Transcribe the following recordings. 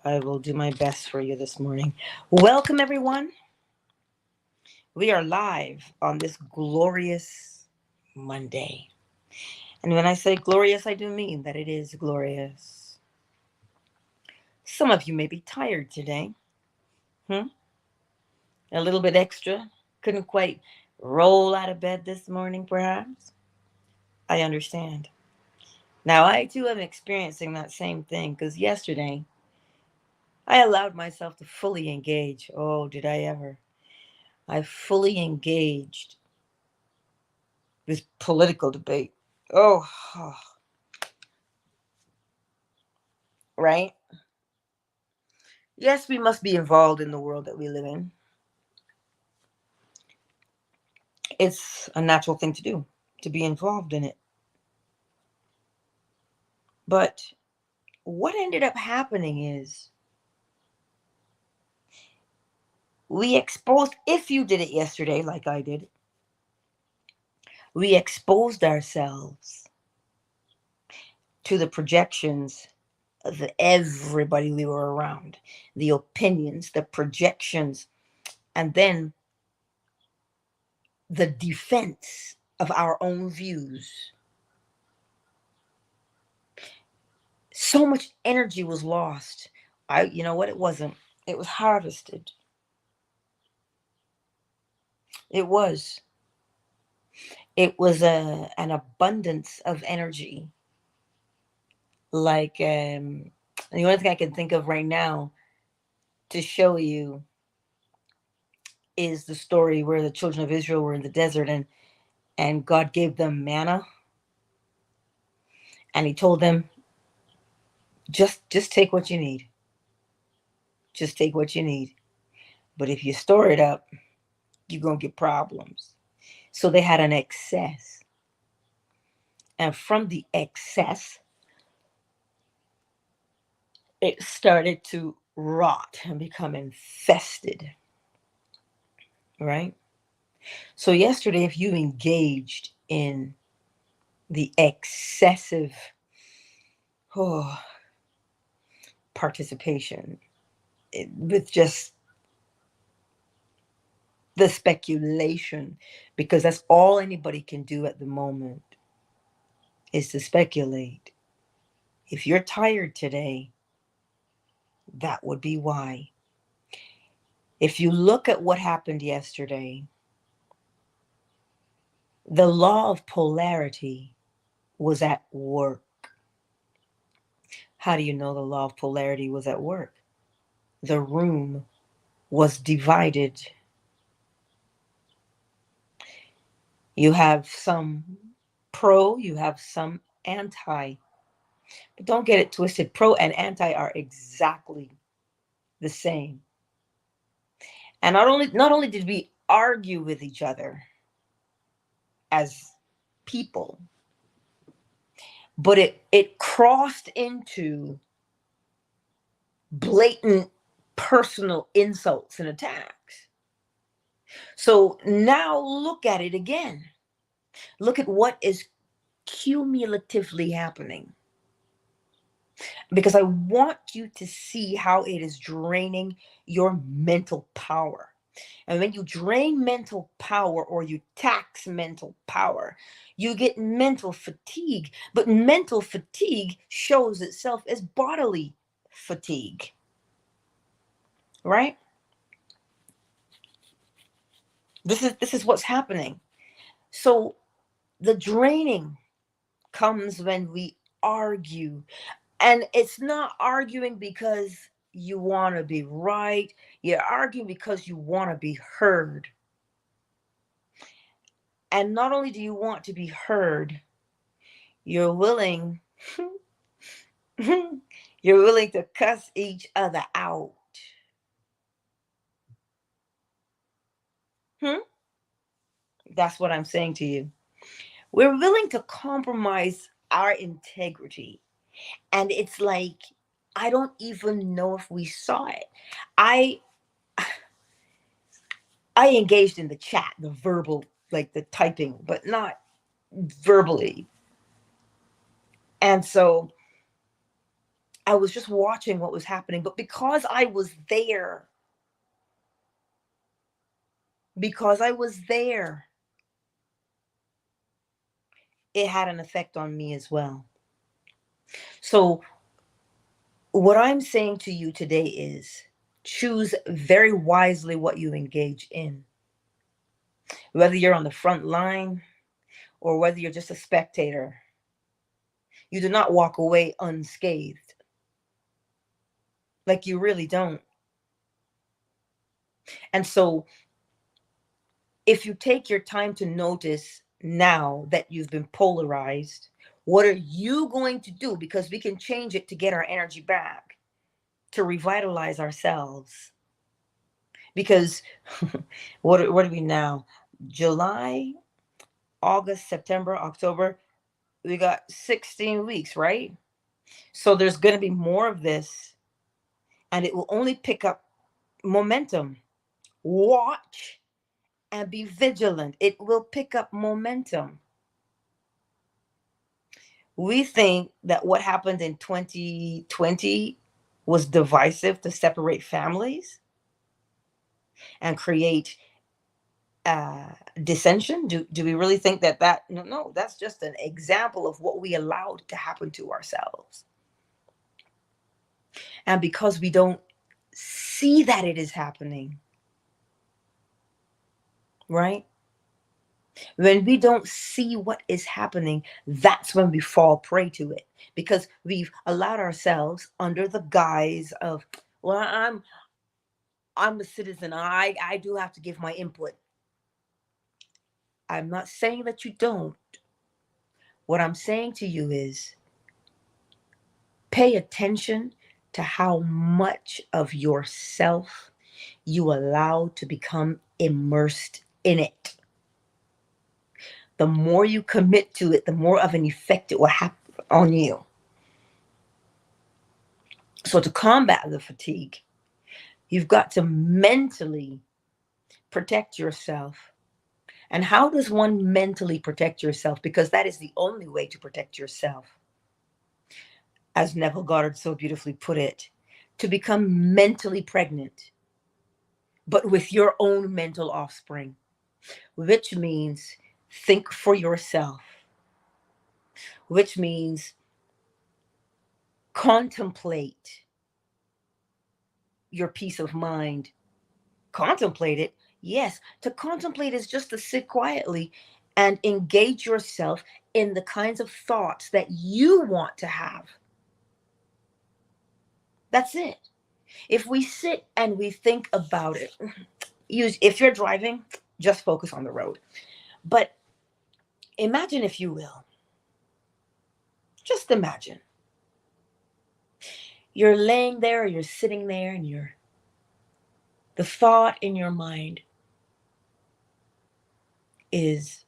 I will do my best for you this morning. Welcome, everyone. We are live on this glorious Monday. And when I say glorious, I do mean that it is glorious. Some of you may be tired today. Hmm? A little bit extra. Couldn't quite roll out of bed this morning, perhaps. I understand. Now, I too am experiencing that same thing because yesterday I allowed myself to fully engage. Oh, did I ever? I fully engaged this political debate. Oh, right? Yes, we must be involved in the world that we live in. It's a natural thing to do, to be involved in it. But what ended up happening is we exposed, if you did it yesterday, like I did, we exposed ourselves to the projections of everybody we were around, the opinions, the projections, and then the defense of our own views. So much energy was lost. You know what? It wasn't. It was harvested. It was. It was an abundance of energy. Like, the only thing I can think of right now to show you is the story where the children of Israel were in the desert and God gave them manna and he told them, just take what you need. Just take what you need. But if you store it up, you're going to get problems. So they had an excess. And from the excess, it started to rot and become infested. Right? So yesterday, if you engaged in the excessive oh, participation with just the speculation, because that's all anybody can do at the moment is to speculate. If you're tired today, that would be why. If you look at what happened yesterday, the law of polarity was at work. How do you know the law of polarity was at work? The room was divided. You have some pro, you have some anti. But don't get it twisted. Pro and anti are exactly the same. And not only did we argue with each other as people, but it crossed into blatant personal insults and attacks. So now look at it again. Look at what is cumulatively happening. Because I want you to see how it is draining your mental power. And when you drain mental power or you tax mental power, you get mental fatigue. But mental fatigue shows itself as bodily fatigue. Right? This is what's happening. So the draining comes when we argue. And it's not arguing because you want to be right. You're arguing because you want to be heard. And not only do you want to be heard, you're willing you're willing to cuss each other out. That's what I'm saying to you. We're willing to compromise our integrity. And it's like, I don't even know if we saw it. I engaged in the chat, the verbal, like the typing, but not verbally. And so I was just watching what was happening. But because I was there, it had an effect on me as well. So what I'm saying to you today is choose very wisely what you engage in. Whether you're on the front line or whether you're just a spectator, you do not walk away unscathed. Like, you really don't. And so if you take your time to notice now that you've been polarized, what are you going to do? Because we can change it to get our energy back, to revitalize ourselves. Because what are we now? July, August, September, October. We got 16 weeks, right? So there's going to be more of this, and it will only pick up momentum. Watch and be vigilant. It will pick up momentum. We think that what happened in 2020 was divisive to separate families and create dissension. Do we really think that no, that's just an example of what we allowed to happen to ourselves. And because we don't see that it is happening, right? When we don't see what is happening, that's when we fall prey to it, because we've allowed ourselves, under the guise of, well, I'm a citizen, I do have to give my input. I'm not saying that you don't. What I'm saying to you is pay attention to how much of yourself you allow to become immersed in it. The more you commit to it, the more of an effect it will have on you. So to combat the fatigue, you've got to mentally protect yourself. And how does one mentally protect yourself? Because that is the only way to protect yourself. As Neville Goddard so beautifully put it, to become mentally pregnant, but with your own mental offspring, which means think for yourself, which means contemplate your peace of mind. Contemplate it. Yes, to contemplate is just to sit quietly and engage yourself in the kinds of thoughts that you want to have. That's it. If we sit and we think about it, if you're driving, just focus on the road. But imagine, if you will, just imagine. You're laying there, or you're sitting there, and the thought in your mind is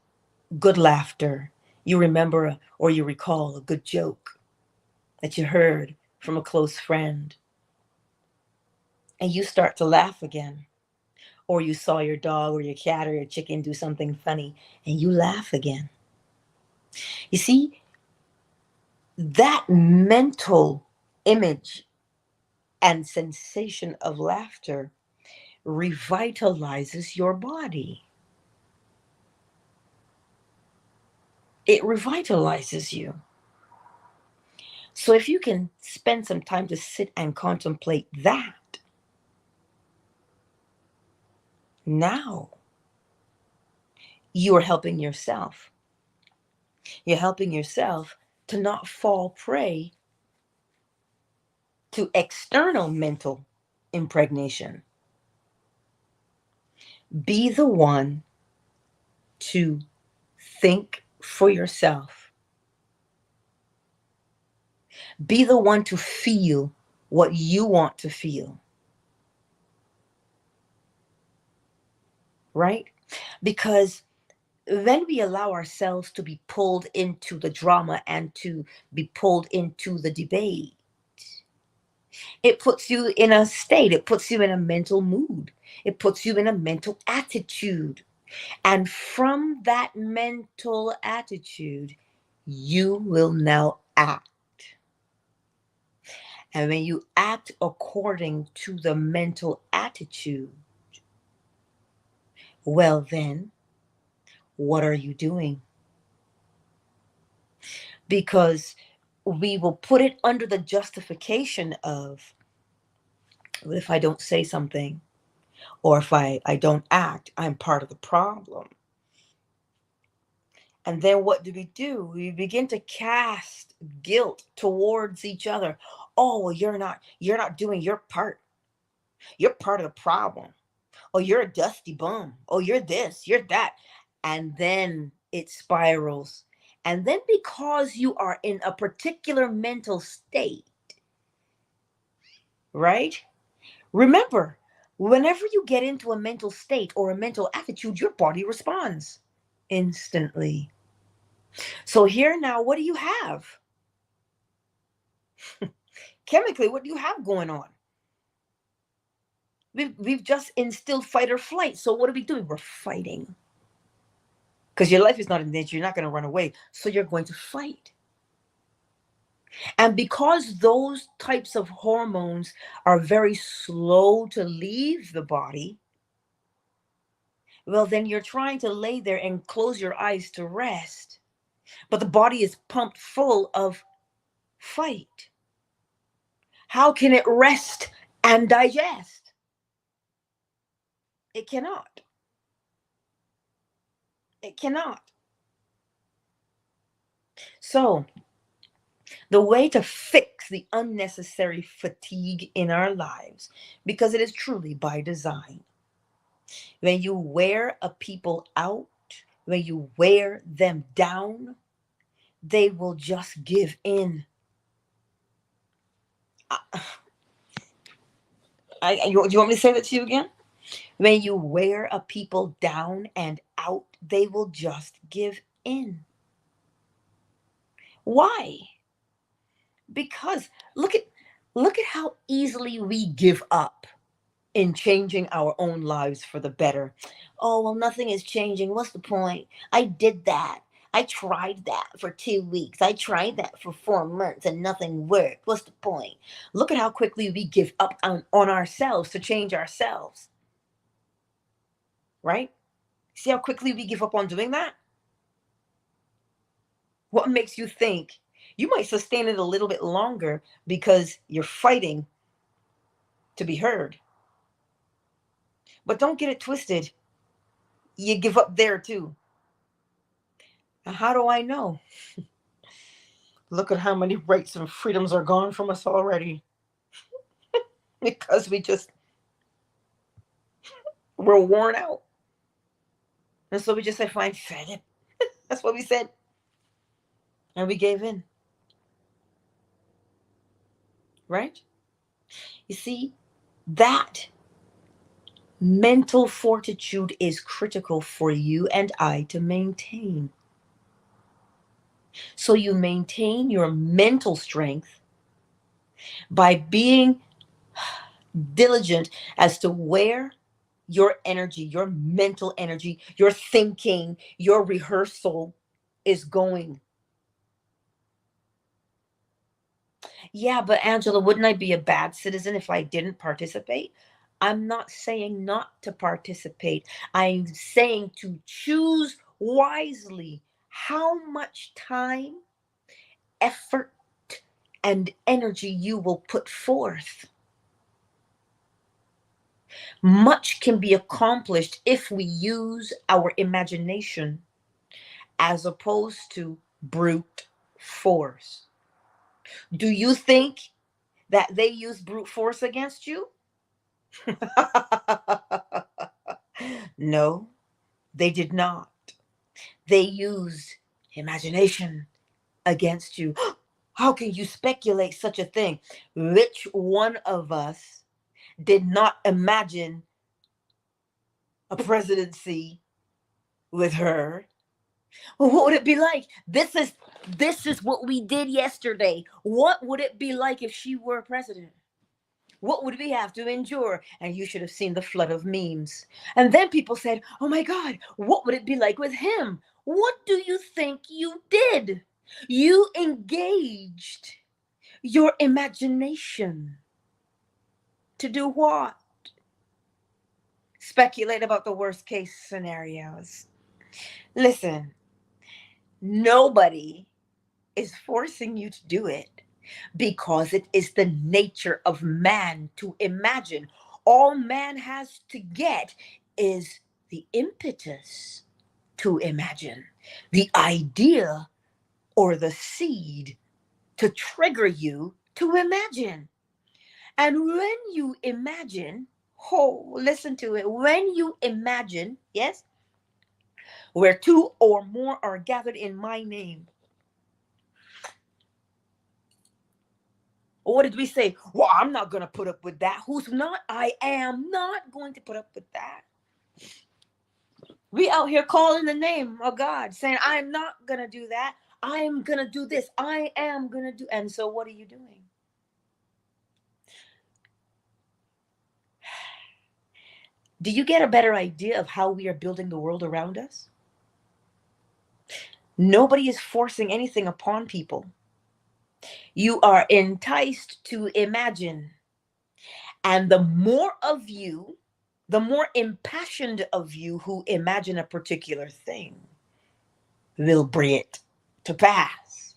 good laughter. You remember or you recall a good joke that you heard from a close friend, and you start to laugh again. Or you saw your dog or your cat or your chicken do something funny, and you laugh again. You see, that mental image and sensation of laughter revitalizes your body. It revitalizes you. So if you can spend some time to sit and contemplate that, now you are helping yourself. You're helping yourself to not fall prey to external mental impregnation. Be the one to think for yourself. Be the one to feel what you want to feel. Right? Because when we allow ourselves to be pulled into the drama and to be pulled into the debate, it puts you in a state, it puts you in a mental mood, it puts you in a mental attitude. And from that mental attitude, you will now act. And when you act according to the mental attitude, well, then, what are you doing? Because we will put it under the justification of, well, if I don't say something or if I don't act, I'm part of the problem. And then what do? We begin to cast guilt towards each other. Oh, well, you're not doing your part. You're part of the problem. Oh, you're a dusty bum. Oh, you're this, you're that. And then it spirals. And then because you are in a particular mental state, right? Remember, whenever you get into a mental state or a mental attitude, your body responds instantly. So here now, what do you have? Chemically, what do you have going on? We've just instilled fight or flight. So what are we doing? We're fighting. Because your life is not in danger. You're not going to run away. So you're going to fight. And because those types of hormones are very slow to leave the body, well, then you're trying to lay there and close your eyes to rest. But the body is pumped full of fight. How can it rest and digest? It cannot. It cannot. So, the way to fix the unnecessary fatigue in our lives, because it is truly by design, when you wear a people out, when you wear them down, they will just give in. You want me to say that to you again? When you wear a people down and out, they will just give in. Why? Because look at how easily we give up in changing our own lives for the better. Oh, well, nothing is changing. What's the point? I did that. I tried that for 2 weeks. I tried that for 4 months and nothing worked. What's the point? Look at how quickly we give up on ourselves to change ourselves. Right? See how quickly we give up on doing that? What makes you think you might sustain it a little bit longer because you're fighting to be heard? But don't get it twisted. You give up there too. How do I know? Look at how many rights and freedoms are gone from us already. Because we're worn out. And so we just said, fine, fed it. That's what we said. And we gave in. Right? You see, that mental fortitude is critical for you and I to maintain. So you maintain your mental strength by being diligent as to where your energy, your mental energy, your thinking, your rehearsal is going. Yeah, but Angela, wouldn't I be a bad citizen if I didn't participate? I'm not saying not to participate. I'm saying to choose wisely how much time, effort, and energy you will put forth. Much can be accomplished if we use our imagination as opposed to brute force. Do you think that they use brute force against you? No, they did not. They used imagination against you. How can you speculate such a thing? Which one of us did not imagine a presidency with her? Well, what would it be like? This is what we did yesterday. What would it be like if she were president? What would we have to endure? And you should have seen the flood of memes. And then people said, oh my God, what would it be like with him? What do you think you did? You engaged your imagination. To do what? Speculate about the worst case scenarios. Listen, nobody is forcing you to do it because it is the nature of man to imagine. All man has to get is the impetus to imagine, the idea or the seed to trigger you to imagine. And when you imagine, oh, listen to it. When you imagine, yes, where two or more are gathered in my name. What did we say? Well, I'm not going to put up with that. Who's not? I am not going to put up with that. We out here calling the name of God, saying, I'm not going to do that. I am going to do this. I am going to do. And so what are you doing? Do you get a better idea of how we are building the world around us? Nobody is forcing anything upon people. You are enticed to imagine. And the more of you, the more impassioned of you who imagine a particular thing will bring it to pass.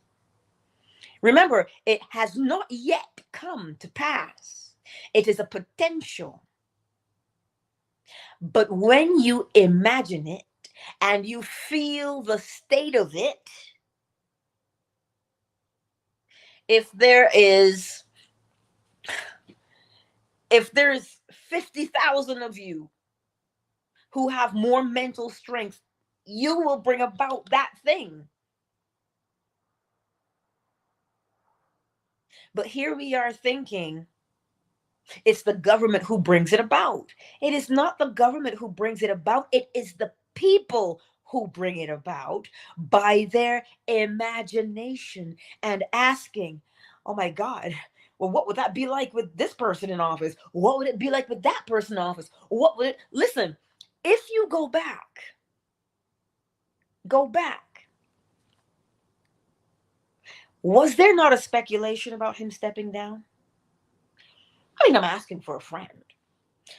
Remember, it has not yet come to pass. It is a potential. But when you imagine it and you feel the state of it, if there's 50,000 of you who have more mental strength, you will bring about that thing. But here we are thinking it's the government who brings it about. It is not the government who brings it about. It is the people who bring it about by their imagination and asking, oh my God, well, what would that be like with this person in office? What would it be like with that person in office? What would it, listen, if you go back, was there not a speculation about him stepping down? I mean, I'm asking for a friend.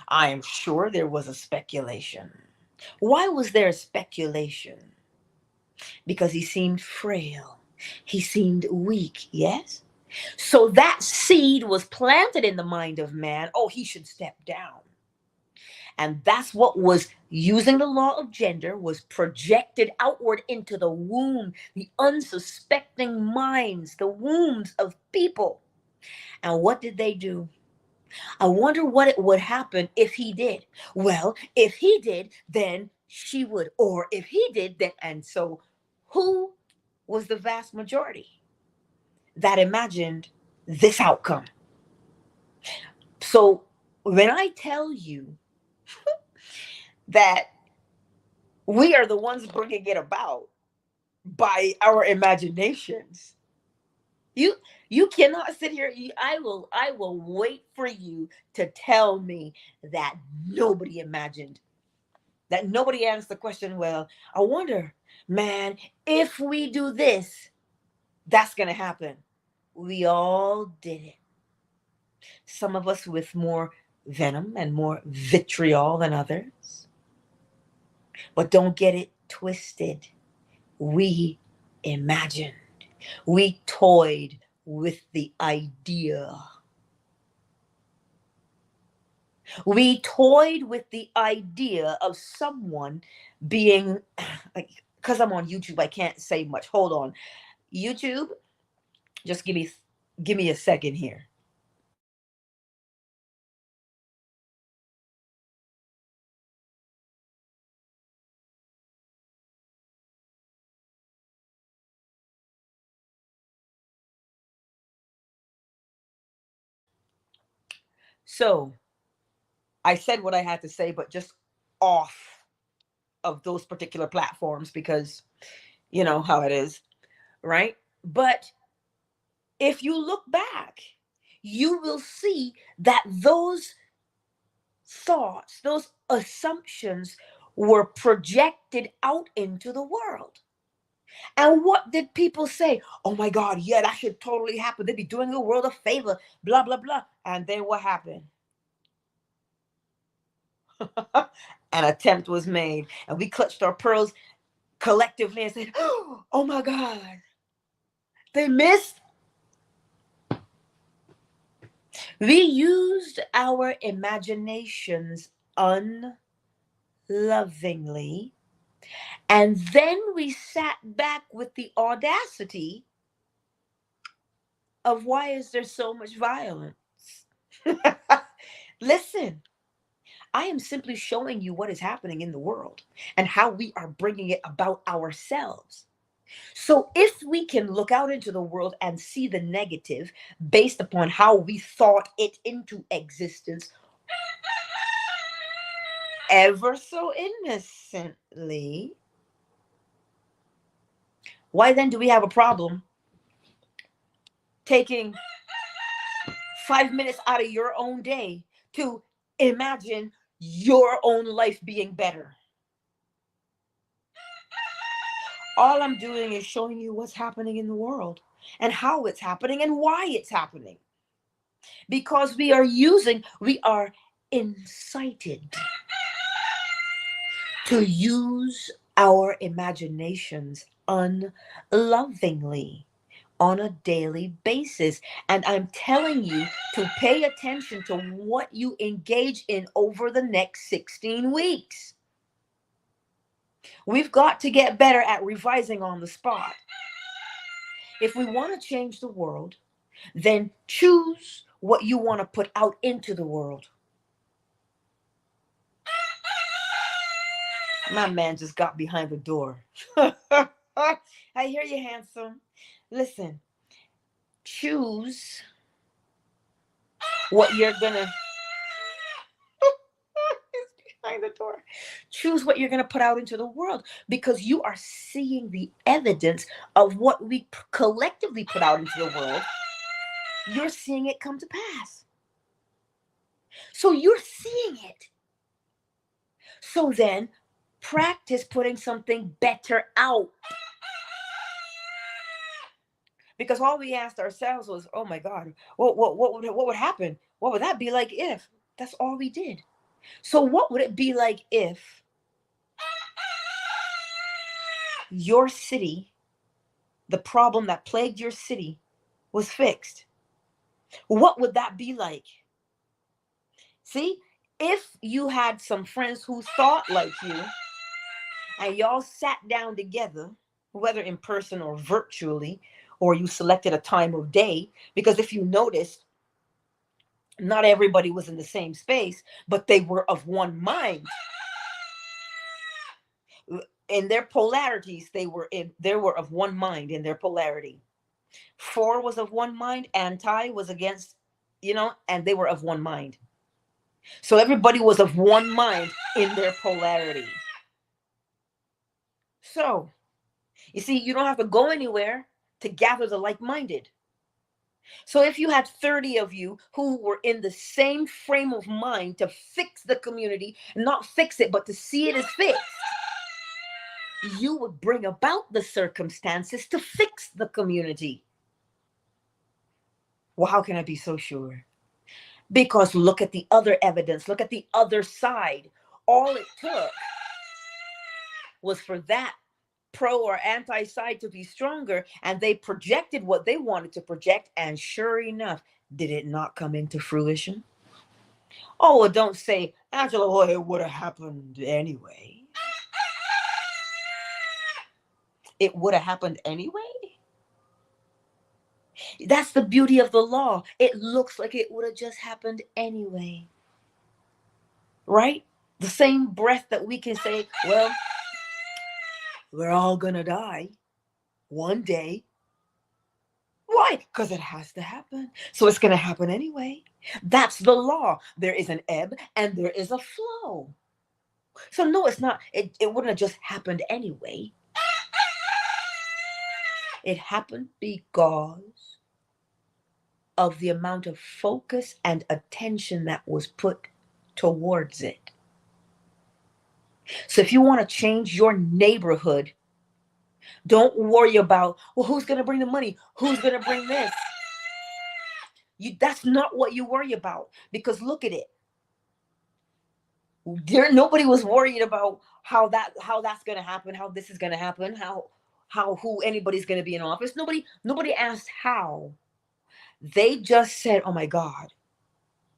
I am sure there was a speculation. Why was there a speculation? Because he seemed frail. He seemed weak, yes? So that seed was planted in the mind of man. Oh, he should step down. And that's what was, using the law of gender, was projected outward into the womb, the unsuspecting minds, the wombs of people. And what did they do? I wonder what it would happen if he did. Well, if he did, then she would. Or if he did, then. And so who was the vast majority that imagined this outcome? So when I tell you that we are the ones bringing it about by our imaginations, you cannot sit here. I will wait for you to tell me that nobody imagined, that nobody asked the question, well, I wonder, man, if we do this, that's going to happen. We all did it. Some of us with more venom and more vitriol than others. But don't get it twisted. We imagined. We toyed with the idea. We toyed with the idea of someone being, like, because I'm on YouTube, I can't say much. Hold on. YouTube, just give me a second here. So I said what I had to say, but just off of those particular platforms because you know how it is, right? But if you look back, you will see that those thoughts, those assumptions were projected out into the world. And what did people say? Oh my God, yeah, that should totally happen. They'd be doing the world a favor, blah, blah, blah. And then what happened? An attempt was made, and we clutched our pearls collectively and said, oh my God, they missed. We used our imaginations unlovingly, and then we sat back with the audacity of why is there so much violence? Listen, I am simply showing you what is happening in the world and how we are bringing it about ourselves. So if we can look out into the world and see the negative based upon how we thought it into existence ever so innocently, why then do we have a problem taking 5 minutes out of your own day to imagine your own life being better? All I'm doing is showing you what's happening in the world and how it's happening and why it's happening. Because we are incited to use our imaginations unlovingly on a daily basis. And I'm telling you to pay attention to what you engage in over the next 16 weeks. We've got to get better at revising on the spot. If we want to change the world, then choose what you want to put out into the world. My man just got behind the door. I hear you, handsome. Listen, choose what you're gonna behind the door. Choose what you're gonna put out into the world, because you are seeing the evidence of what we collectively put out into the world. You're seeing it come to pass. So you're seeing it. So then practice putting something better out. Because all we asked ourselves was, oh my God, what would happen? What would that be like if? That's all we did. So what would it be like if your city, the problem that plagued your city, was fixed? What would that be like? See, if you had some friends who thought like you and y'all sat down together, whether in person or virtually, or you selected a time of day, because if you noticed, not everybody was in the same space, but they were of one mind. In their polarities, they were of one mind in their polarity. For was of one mind, anti was against, and they were of one mind. So everybody was of one mind in their polarity. So, you see, you don't have to go anywhere to gather the like-minded. So if you had 30 of you who were in the same frame of mind to fix the community, not fix it, but to see it as fixed, you would bring about the circumstances to fix the community. Well, how can I be so sure? Because look at the other evidence. Look at the other side. All it took was for that pro or anti side to be stronger, and they projected what they wanted to project, and sure enough, did it not come into fruition? Oh, well, don't say, Angela, well, it would have happened anyway. It would have happened anyway? That's the beauty of the law. It looks like it would have just happened anyway. Right? The same breath that we can say, well, we're all gonna die one day. Why? Because it has to happen. So it's gonna happen anyway. That's the law. There is an ebb and there is a flow. So no, it's not. It wouldn't have just happened anyway. It happened because of the amount of focus and attention that was put towards it. So if you want to change your neighborhood, Don't worry about, well, who's going to bring the money? Who's going to bring this? That's not what you worry about, because look at it. Nobody was worried about how that's going to happen, how this is going to happen, who anybody's going to be in office. Nobody asked how. They just said, oh my God,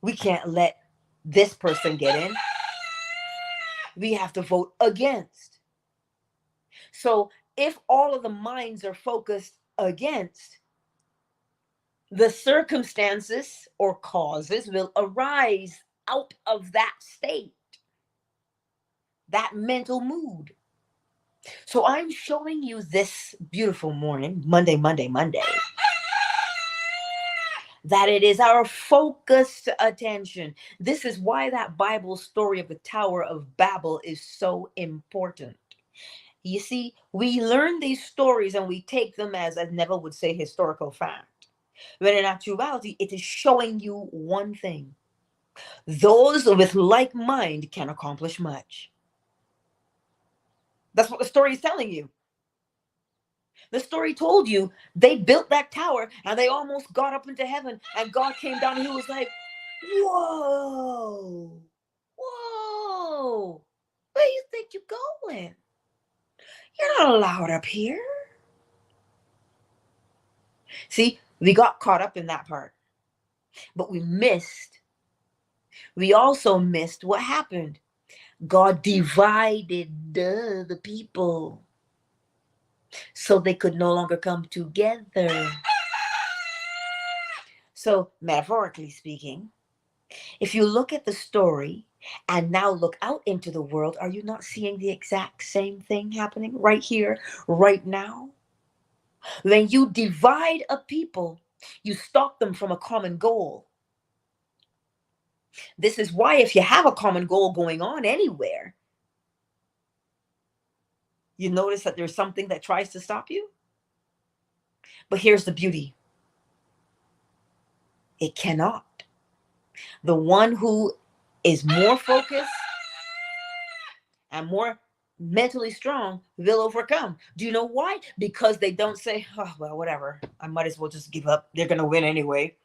we can't let this person get in. We have to vote against. So if all of the minds are focused against, the circumstances or causes will arise out of that state, that mental mood. So I'm showing you this beautiful morning, Monday, that it is our focused attention. This is why that Bible story of the Tower of Babel is so important. You see, we learn these stories and we take them as Neville would say, historical fact. When in actuality, it is showing you one thing. Those with like mind can accomplish much. That's what the story is telling you. The story told you they built that tower and they almost got up into heaven, and God came down and he was like, whoa, whoa, where do you think you're going? You're not allowed up here. See, we got caught up in that part, but we also missed what happened. God divided the people so they could no longer come together. So metaphorically speaking, if you look at the story and now look out into the world, are you not seeing the exact same thing happening right here, right now? When you divide a people, you stop them from a common goal. This is why if you have a common goal going on anywhere, you notice that there's something that tries to stop you. But here's the beauty. It cannot. The one who is more focused and more mentally strong will overcome. Do you know why? Because they don't say, oh, well, whatever, I might as well just give up. They're going to win anyway.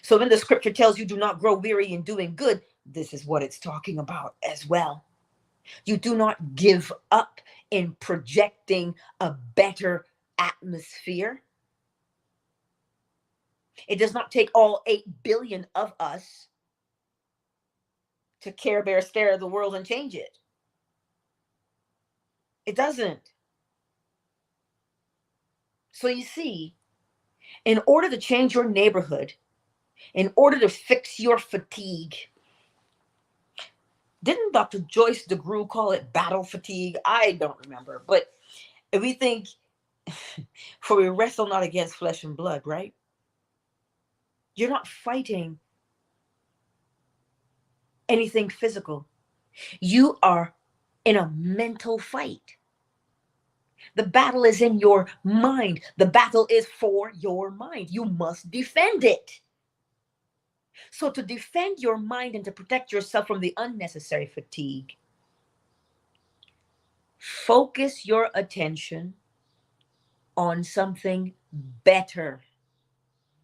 So when the scripture tells you do not grow weary in doing good, this is what it's talking about as well. You do not give up in projecting a better atmosphere. It does not take all 8 billion of us to Care Bear stare the world and change it. It doesn't. So you see, in order to change your neighborhood, in order to fix your fatigue, didn't Dr. Joyce DeGruy call it battle fatigue? I don't remember. But we think, for we wrestle not against flesh and blood, right? You're not fighting anything physical. You are in a mental fight. The battle is in your mind. The battle is for your mind. You must defend it. So to defend your mind and to protect yourself from the unnecessary fatigue, focus your attention on something better.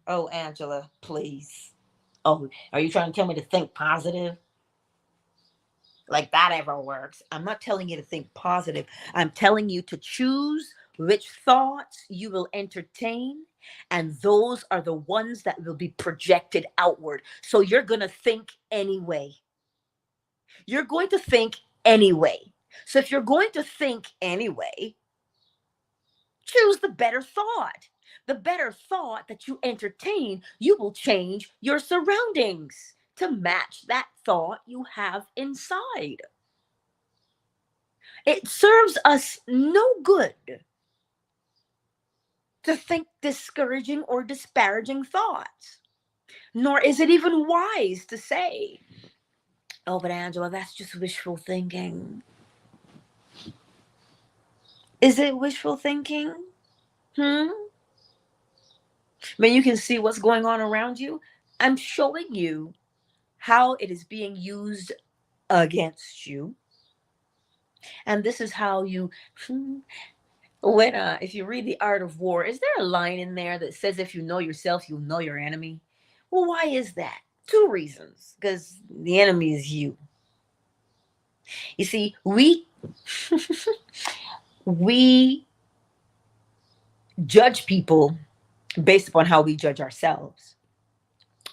Oh, Angela, please. Oh, are you trying to tell me to think positive? Like that ever works. I'm not telling you to think positive. I'm telling you to choose which thoughts you will entertain, and those are the ones that will be projected outward. So you're going to think anyway. You're going to think anyway. So if you're going to think anyway, choose the better thought. The better thought that you entertain, you will change your surroundings to match that thought you have inside. It serves us no good to think discouraging or disparaging thoughts, nor is it even wise to say, oh, but Angela, that's just wishful thinking. Is it wishful thinking? When you can see what's going on around you, I'm showing you how it is being used against you. And this is how you, when if you read The Art of War, is there a line in there that says if you know yourself, you'll know your enemy? Well, why is that? Two reasons. Because the enemy is you. You see, we judge people based upon how we judge ourselves.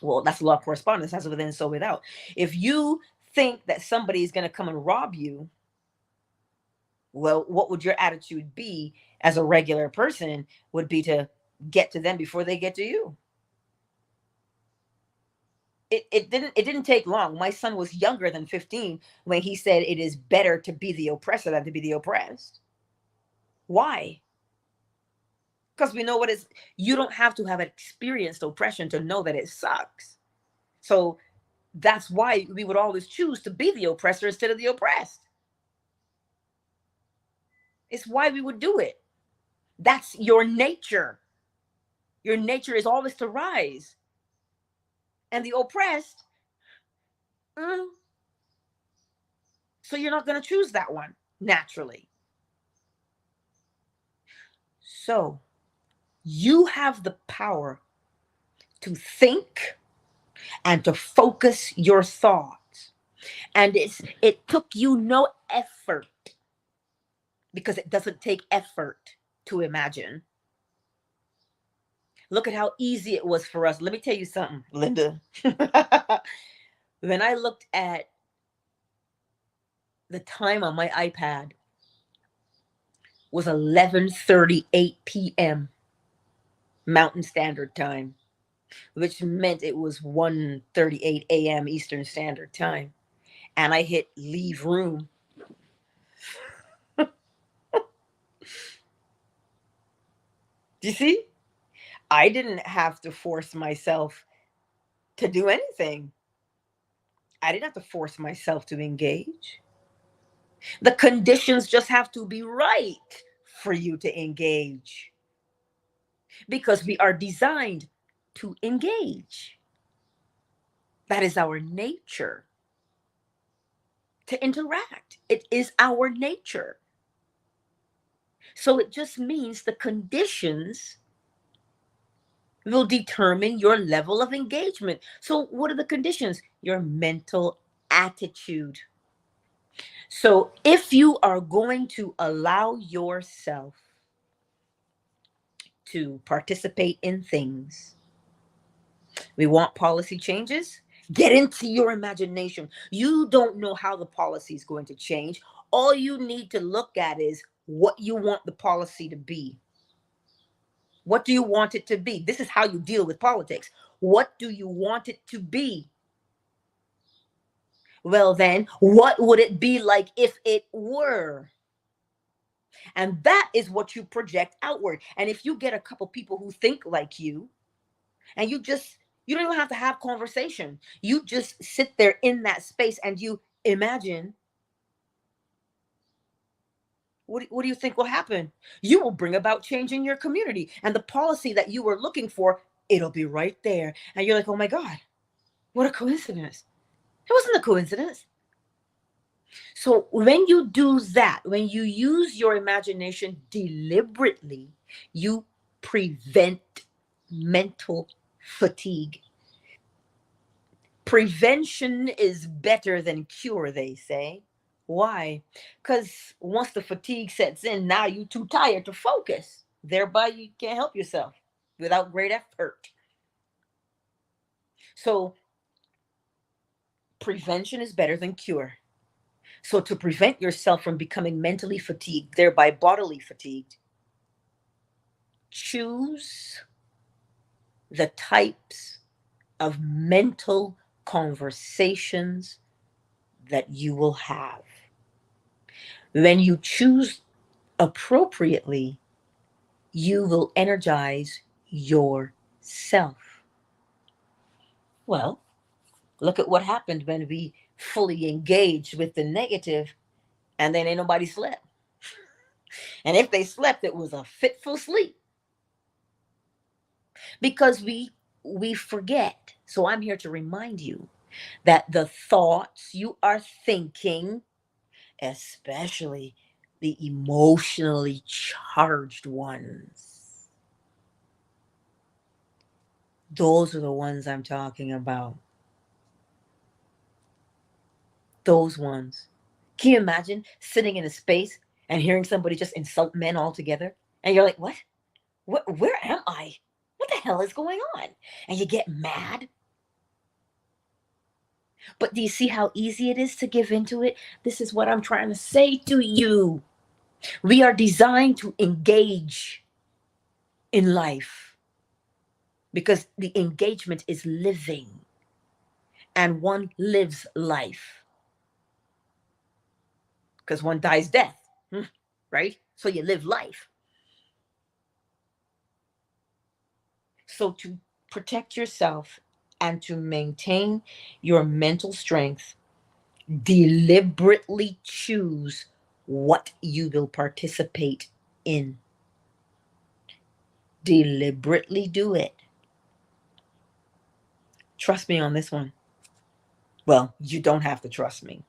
Well, that's the law of correspondence, as within, so without. If you think that somebody is going to come and rob you, well, what would your attitude be as a regular person? Would be to get to them before they get to you. It didn't take long. My son was younger than 15 when he said it is better to be the oppressor than to be the oppressed. Why? Because we know what is. You don't have to have experienced oppression to know that it sucks. So that's why we would always choose to be the oppressor instead of the oppressed. It's why we would do it. That's your nature. Your nature is always to rise. And the oppressed, so you're not going to choose that one naturally. So you have the power to think and to focus your thoughts. And it took you no effort, because it doesn't take effort to imagine. Look at how easy it was for us. Let me tell you something, Linda. When I looked at the time on my iPad, was 11:38 p.m. Mountain Standard Time, which meant it was 1:38 a.m. Eastern Standard Time. And I hit leave room. Do you see? I didn't have to force myself to do anything. I didn't have to force myself to engage. The conditions just have to be right for you to engage, because we are designed to engage. That is our nature, to interact. It is our nature. So it just means the conditions will determine your level of engagement. So what are the conditions? Your mental attitude. So if you are going to allow yourself to participate in things, we want policy changes. Get into your imagination. You don't know how the policy is going to change. All you need to look at is what you want the policy to be. What do you want it to be? This is how you deal with politics. What do you want it to be? Well, then, what would it be like if it were? And that is what you project outward. And if you get a couple people who think like you, and you don't even have to have conversation. You just sit there in that space and you imagine. What do you think will happen? You will bring about change in your community, and the policy that you were looking for, it'll be right there. And you're like, oh my God, what a coincidence. It wasn't a coincidence. So when you do that, when you use your imagination deliberately, you prevent mental fatigue. Prevention is better than cure, they say. Why? Because once the fatigue sets in, now you're too tired to focus. Thereby, you can't help yourself without great effort. So, prevention is better than cure. So, to prevent yourself from becoming mentally fatigued, thereby bodily fatigued, choose the types of mental conversations that you will have. When you choose appropriately, you will energize yourself. Well, look at what happened when we fully engaged with the negative, and then ain't nobody slept. And if they slept, it was a fitful sleep. Because we forget. So I'm here to remind you that the thoughts you are thinking, especially the emotionally charged ones. Those are the ones I'm talking about. Those ones. Can you imagine sitting in a space and hearing somebody just insult men altogether? And you're like, what? Where am I? What the hell is going on? And you get mad. But do you see how easy it is to give into it? This is what I'm trying to say to you. We are designed to engage in life because the engagement is living, and one lives life because one dies death, right? So you live life. So to protect yourself and to maintain your mental strength, deliberately choose what you will participate in. Deliberately do it. Trust me on this one. Well, you don't have to trust me.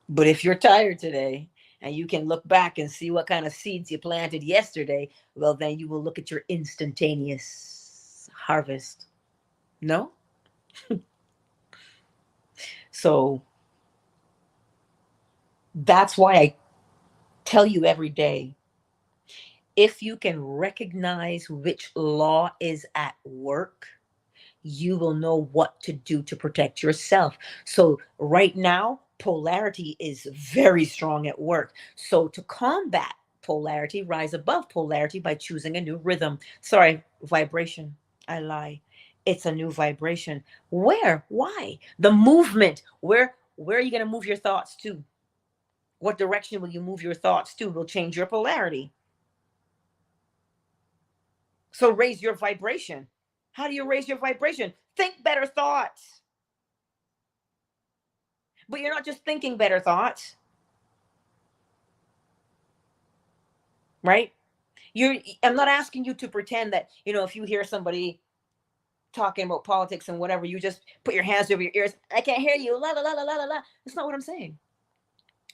But if you're tired today and you can look back and see what kind of seeds you planted yesterday, well, then you will look at your instantaneous harvest. No? So that's why I tell you every day, if you can recognize which law is at work, you will know what to do to protect yourself. So right now, polarity is very strong at work. So to combat polarity, rise above polarity by choosing a new rhythm. Sorry, vibration. I lie. It's a new vibration. Where? Why? The movement. Where are you going to move your thoughts to? What direction will you move your thoughts to? Will change your polarity. So raise your vibration. How do you raise your vibration? Think better thoughts. But you're not just thinking better thoughts, right? I'm not asking you to pretend that, if you hear somebody talking about politics and whatever, you just put your hands over your ears. I can't hear you. La la la la la la. That's not what I'm saying.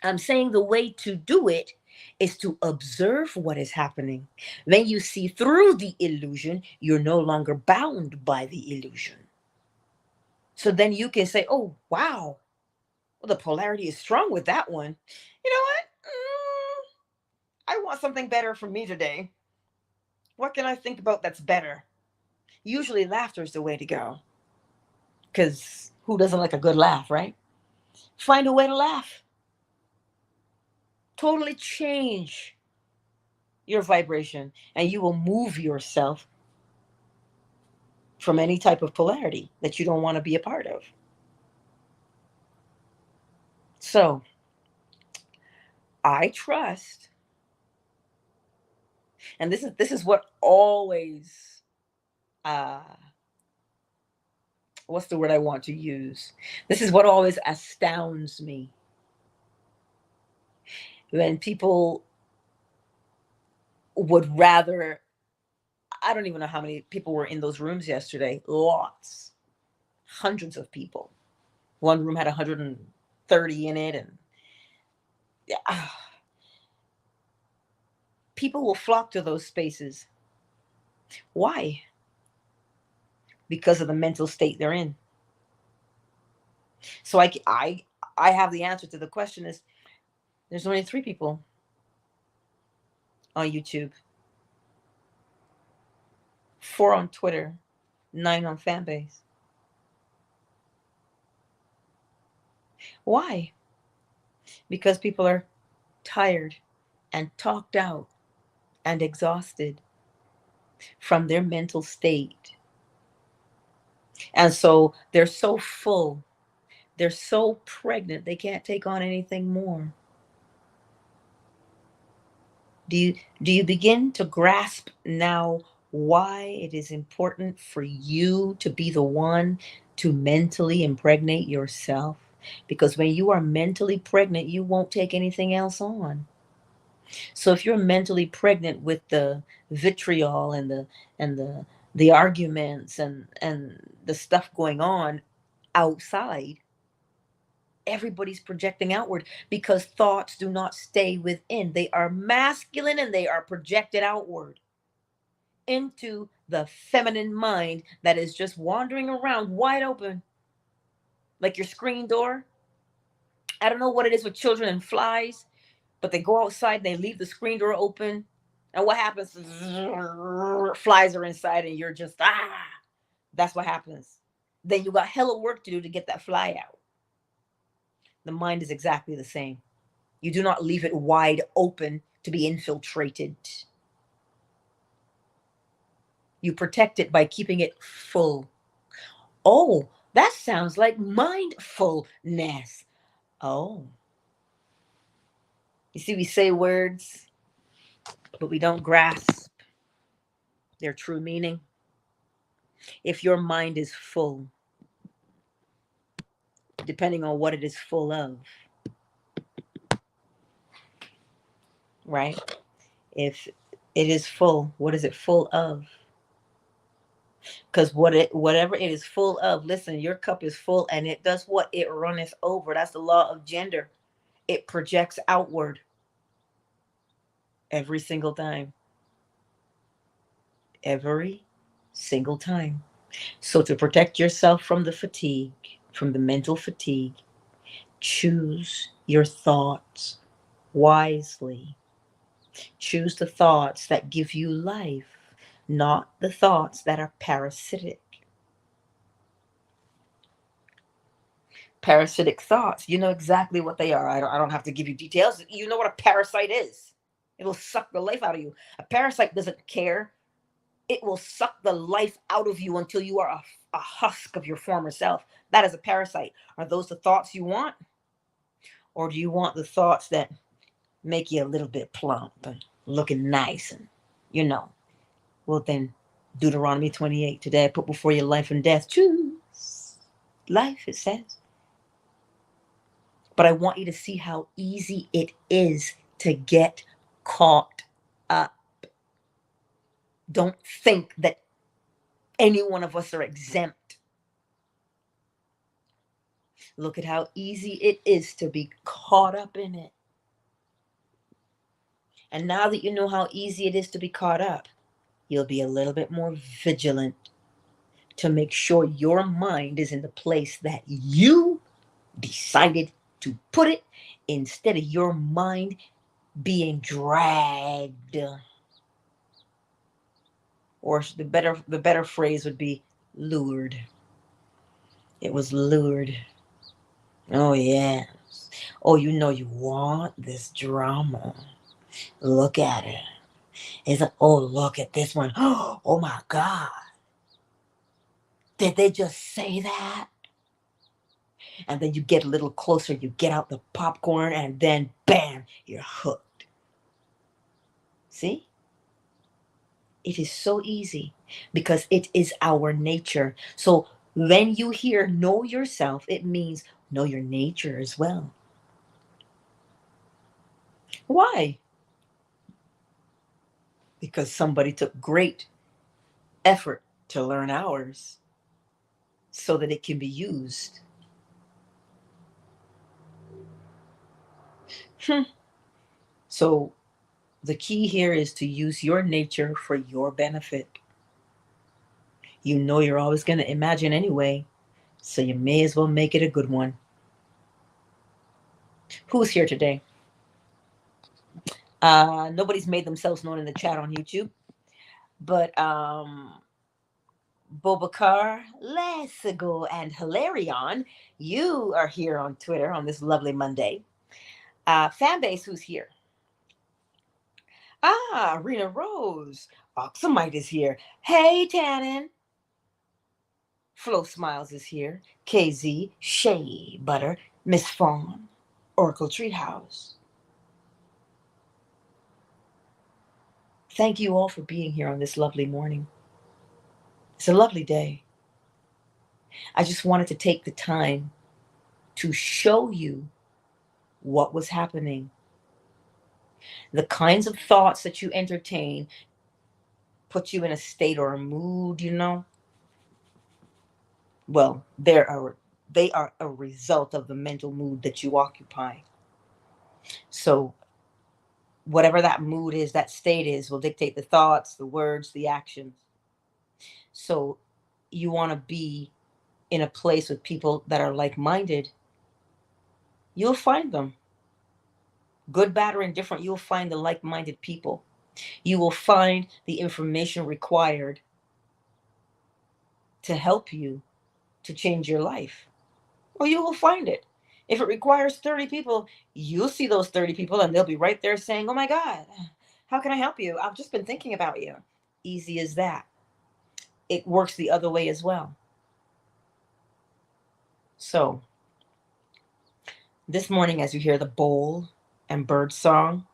I'm saying the way to do it is to observe what is happening. When you see through the illusion, you're no longer bound by the illusion. So then you can say, oh, wow. Well, the polarity is strong with that one. You know what? I want something better for me today. What can I think about that's better? Usually laughter is the way to go. Because who doesn't like a good laugh, right? Find a way to laugh. Totally change your vibration, and you will move yourself from any type of polarity that you don't want to be a part of. So I trust, and this is what always what's the word I want to use? This is what always astounds me. When people would rather, I don't even know how many people were in those rooms yesterday. Lots. Hundreds of people. One room had 130 in it. And yeah, people will flock to those spaces. Why? Because of the mental state they're in. So I have the answer to the question is, there's only 3 people on YouTube, 4 on Twitter, 9 on Fanbase. Why? Because people are tired and talked out and exhausted from their mental state. And so they're so full, they're so pregnant, they can't take on anything more. Do you begin to grasp now why it is important for you to be the one to mentally impregnate yourself? Because when you are mentally pregnant, you won't take anything else on. So if you're mentally pregnant with the vitriol and the arguments and the stuff going on outside, everybody's projecting outward because thoughts do not stay within. They are masculine and they are projected outward into the feminine mind that is just wandering around wide open, like your screen door. I don't know what it is with children and flies, but they go outside, they leave the screen door open, and what happens? Flies are inside, and you're just That's what happens. Then you got hella work to do to get that fly out. The mind is exactly the same. You do not leave it wide open to be infiltrated. You protect it by keeping it full. Oh, that sounds like mindfulness. Oh. You see, we say words, but we don't grasp their true meaning. If your mind is full, depending on what it is full of, right? If it is full, what is it full of? Because whatever it is full of, listen, your cup is full and it does what? It runneth over. That's the law of gender. It projects outward every single time. Every single time. So to protect yourself from the fatigue, from the mental fatigue, choose your thoughts wisely. Choose the thoughts that give you life, not the thoughts that are parasitic. Parasitic thoughts, you know exactly what they are. I don't have to give you details. You know what a parasite is. It will suck the life out of you. A parasite doesn't care. It will suck the life out of you until you are a husk of your former self. That is a parasite. Are those the thoughts you want? Or do you want the thoughts that make you a little bit plump and looking nice and, well then, Deuteronomy 28, today I put before you life and death. Choose life, it says. But I want you to see how easy it is to get caught up. Don't think that any one of us are exempt. Look at how easy it is to be caught up in it. And now that you know how easy it is to be caught up, you'll be a little bit more vigilant to make sure your mind is in the place that you decided to put it, instead of your mind being dragged. Or the better phrase would be lured. It was lured. Oh yes. Oh, you want this drama. Look at it. It's like, oh, look at this one. Oh my God. Did they just say that? And then you get a little closer, you get out the popcorn, and then bam, you're hooked. See? It is so easy because it is our nature. So when you hear know yourself, it means know your nature as well. Why? Because somebody took great effort to learn ours so that it can be used. So the key here is to use your nature for your benefit. You know you're always going to imagine anyway, so you may as well make it a good one. Who's here today? Nobody's made themselves known in the chat on YouTube, but Bobakar, Lessigo, and Hilarion, you are here on Twitter on this lovely Monday. Fanbase, who's here? Rena Rose. Oxamite is here. Hey, Tannen. Flo Smiles is here. KZ, Shea Butter, Miss Fawn, Oracle Treehouse. Thank you all for being here on this lovely morning. It's a lovely day. I just wanted to take the time to show you what was happening. The kinds of thoughts that you entertain put you in a state or a mood, Well, there are They are a result of the mental mood that you occupy. So whatever that mood is, that state is, will dictate the thoughts, the words, the actions. So you want to be in a place with people that are like-minded. You'll find them. Good, bad, or indifferent, you'll find the like-minded people. You will find the information required to help you to change your life. Or you will find it. If it requires 30 people, you'll see those 30 people and they'll be right there saying, oh my God, how can I help you? I've just been thinking about you. Easy as that. It works the other way as well. So this morning, as you hear the bowl and bird song,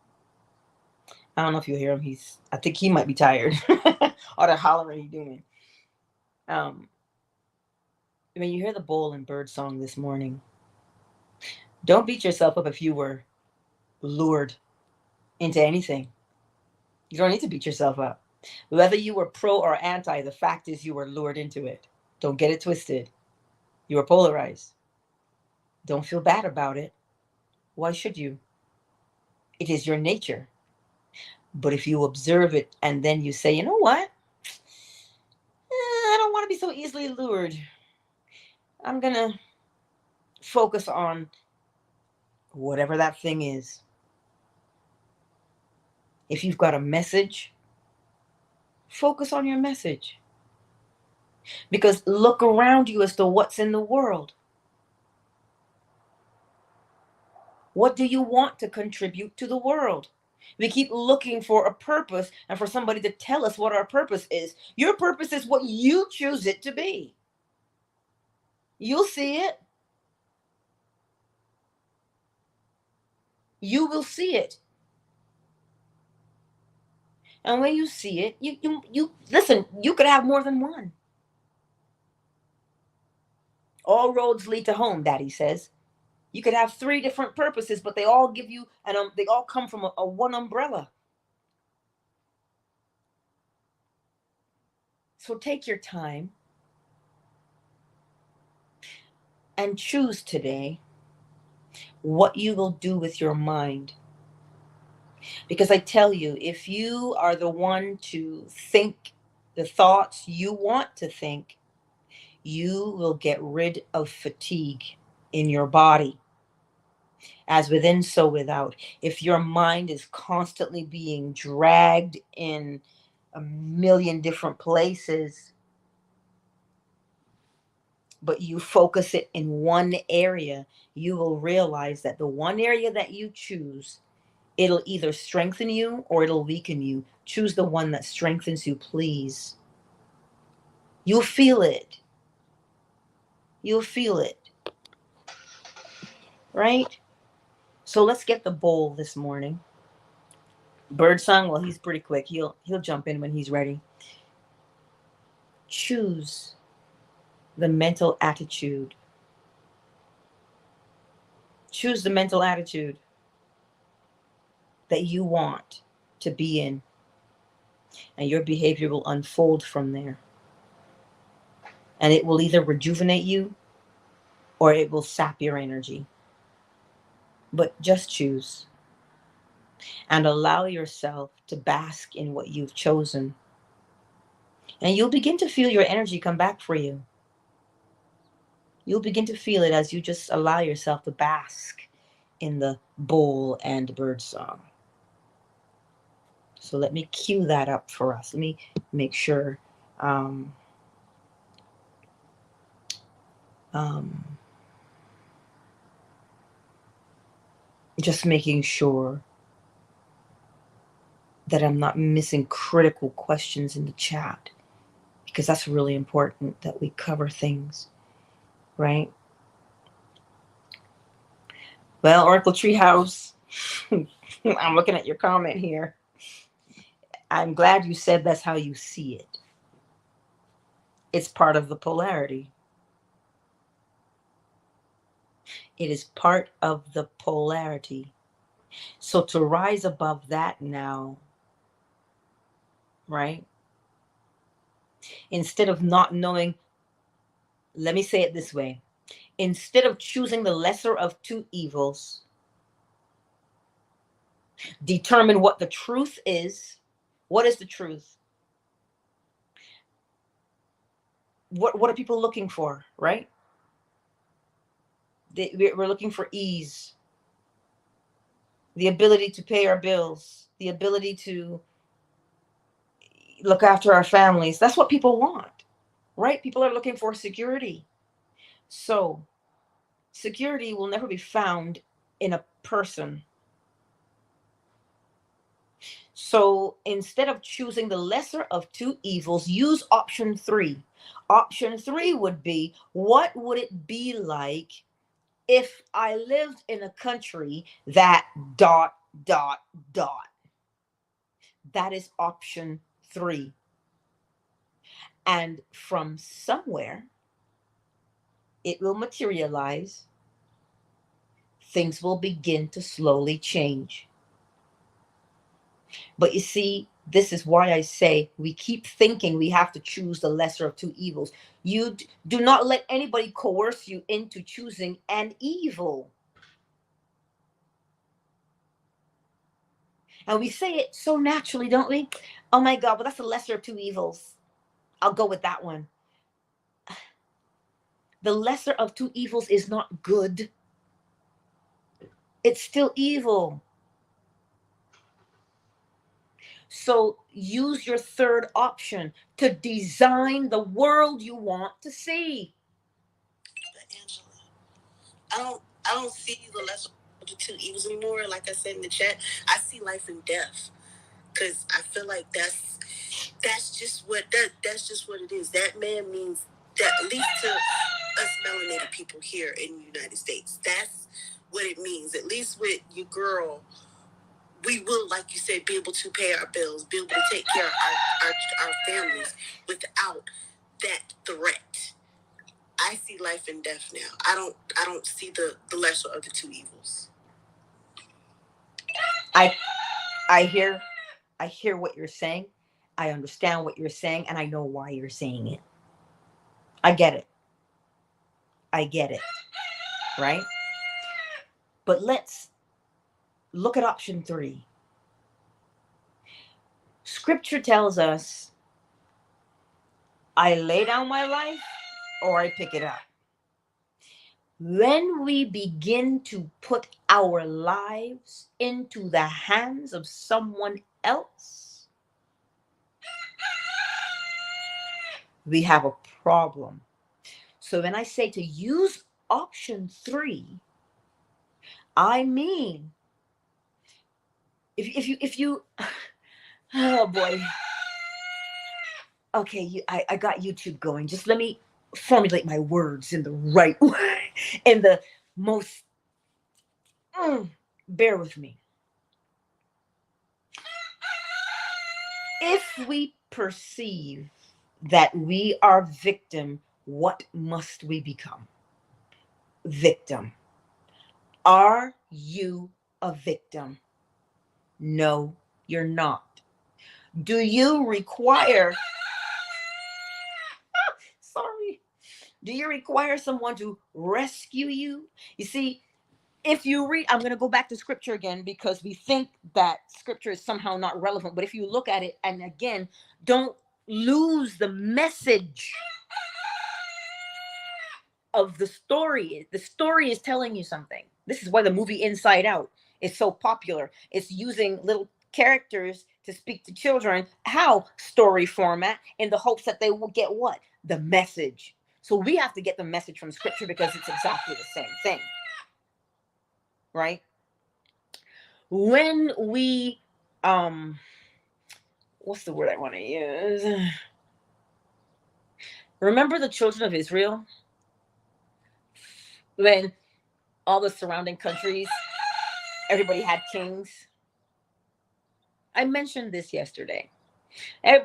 I don't know if you hear him. I think he might be tired. Or the hollering he's doing. When you hear the bowl and bird song this morning, don't beat yourself up if you were lured into anything. You don't need to beat yourself up. Whether you were pro or anti, the fact is you were lured into it. Don't get it twisted. You were polarized. Don't feel bad about it. Why should you? It is your nature. But if you observe it and then you say, you know what? I don't want to be so easily lured. I'm going to focus on whatever that thing is. If you've got a message, focus on your message. Because look around you as to what's in the world. What do you want to contribute to the world? We keep looking for a purpose and for somebody to tell us what our purpose is. Your purpose is what you choose it to be. You'll see it. You will see it. And when you see it, you listen, you could have more than one. All roads lead to home, Daddy says. You could have 3 different purposes, but they all give you, and they all come from a one umbrella. So take your time and choose today what you will do with your mind. Because I tell you, if you are the one to think the thoughts you want to think, you will get rid of fatigue in your body. As within, so without. If your mind is constantly being dragged in a million different places, but you focus it in one area, you will realize that the one area that you choose, it'll either strengthen you or it'll weaken you. Choose the one that strengthens you, please. You'll feel it. You'll feel it. Right? So let's get the bowl this morning. Birdsong, well, he's pretty quick. He'll jump in when he's ready. Choose the mental attitude. Choose the mental attitude that you want to be in, and your behavior will unfold from there. And it will either rejuvenate you or it will sap your energy. But just choose and allow yourself to bask in what you've chosen. And you'll begin to feel your energy come back for you. You'll begin to feel it as you just allow yourself to bask in the bowl and bird song. So let me cue that up for us. Let me make sure. Just making sure that I'm not missing critical questions in the chat, because that's really important that we cover things, right? Well, Oracle Treehouse, I'm looking at your comment here. I'm glad you said that's how you see it. It's part of the polarity. It is part of the polarity. So to rise above that now, right? Instead of not knowing, let me say it this way. Instead of choosing the lesser of two evils, determine what the truth is. What is the truth? What are people looking for, right? We're looking for ease, the ability to pay our bills, the ability to look after our families. That's what people want, right? People are looking for security. So security will never be found in a person. So instead of choosing the lesser of two evils, use option 3. Option 3 would be, what would it be like if I lived in a country that ... That is option 3. And from somewhere, it will materialize. Things will begin to slowly change. But you see, this is why I say we keep thinking we have to choose the lesser of two evils. You do not let anybody coerce you into choosing an evil. And we say it so naturally, don't we? Oh my God, but that's the lesser of two evils. I'll go with that one. The lesser of two evils is not good. It's still evil. So use your third option to design the world you want to see. Angela, I don't see the lesser of the two evils anymore. Like I said in the chat, I see life and death, because I feel like that's just what it is. That man means that, at least to us melanated people here in the United States. That's what it means. At least with your girl, we will, like you said, be able to pay our bills, be able to take care of our families without that threat. I see life and death now. I don't see the lesser of the two evils. I hear what you're saying. I understand what you're saying, and I know why you're saying it. I get it. Right? But let's look at option 3. Scripture tells us, I lay down my life or I pick it up. When we begin to put our lives into the hands of someone else, we have a problem. So when I say to use option 3, I mean, if you oh boy. Okay, I got YouTube going. Just let me formulate my words in the right way, in the most, bear with me. If we perceive that we are victim, what must we become? Victim. Are you a victim? No, you're not. Do you require... Sorry. Do you require someone to rescue you? You see, if you read, I'm going to go back to scripture again, because we think that scripture is somehow not relevant. But if you look at it, and again, don't lose the message of the story. The story is telling you something. This is why the movie Inside Out is so popular. It's using little characters to speak to children. How? Story format, in the hopes that they will get what? The message. So we have to get the message from scripture, because it's exactly the same thing. Right? When we, what's the word I want to use? Remember the children of Israel? When all the surrounding countries, everybody had kings. I mentioned this yesterday.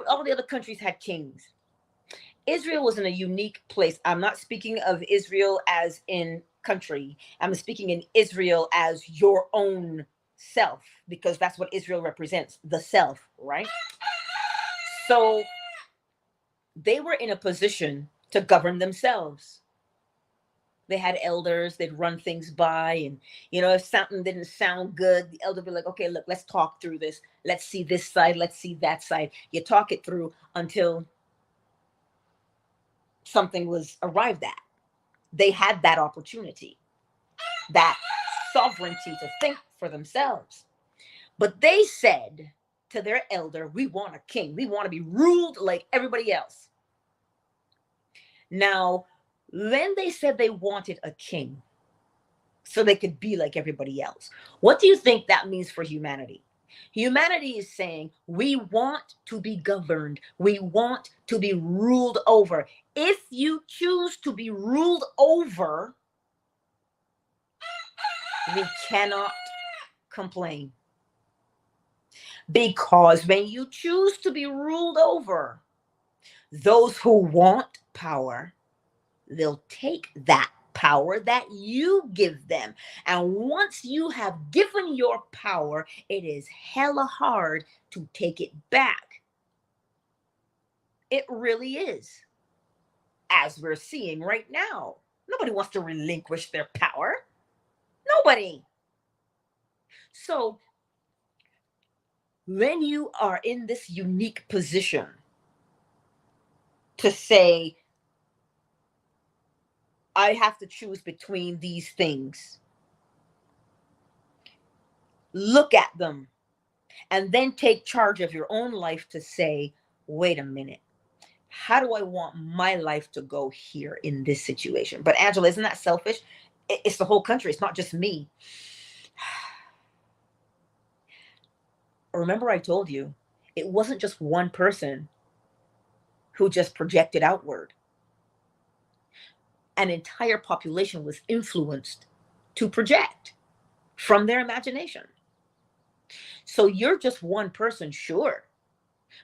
All the other countries had kings. Israel was in a unique place. I'm not speaking of Israel as in country. I'm speaking in Israel as your own self, because that's what Israel represents, the self, right? So they were in a position to govern themselves. They had elders, they'd run things by, and if something didn't sound good, the elder would be like, okay, look, let's talk through this. Let's see this side, let's see that side. You talk it through until something was arrived at. They had that opportunity, that sovereignty to think for themselves. But they said to their elder, we want a king. We want to be ruled like everybody else. Now, then they said they wanted a king so they could be like everybody else. What do you think that means for humanity? Humanity is saying, we want to be governed. We want to be ruled over. If you choose to be ruled over, we cannot complain. Because when you choose to be ruled over, those who want power, they'll take that power that you give them. And once you have given your power, it is hella hard to take it back. It really is. As we're seeing right now. Nobody wants to relinquish their power. Nobody. So, when you are in this unique position to say, I have to choose between these things, look at them and then take charge of your own life to say, wait a minute, how do I want my life to go here in this situation? But Angela, isn't that selfish? It's the whole country. It's not just me. Remember I told you, it wasn't just one person who just projected outward. An entire population was influenced to project from their imagination. So you're just one person, sure,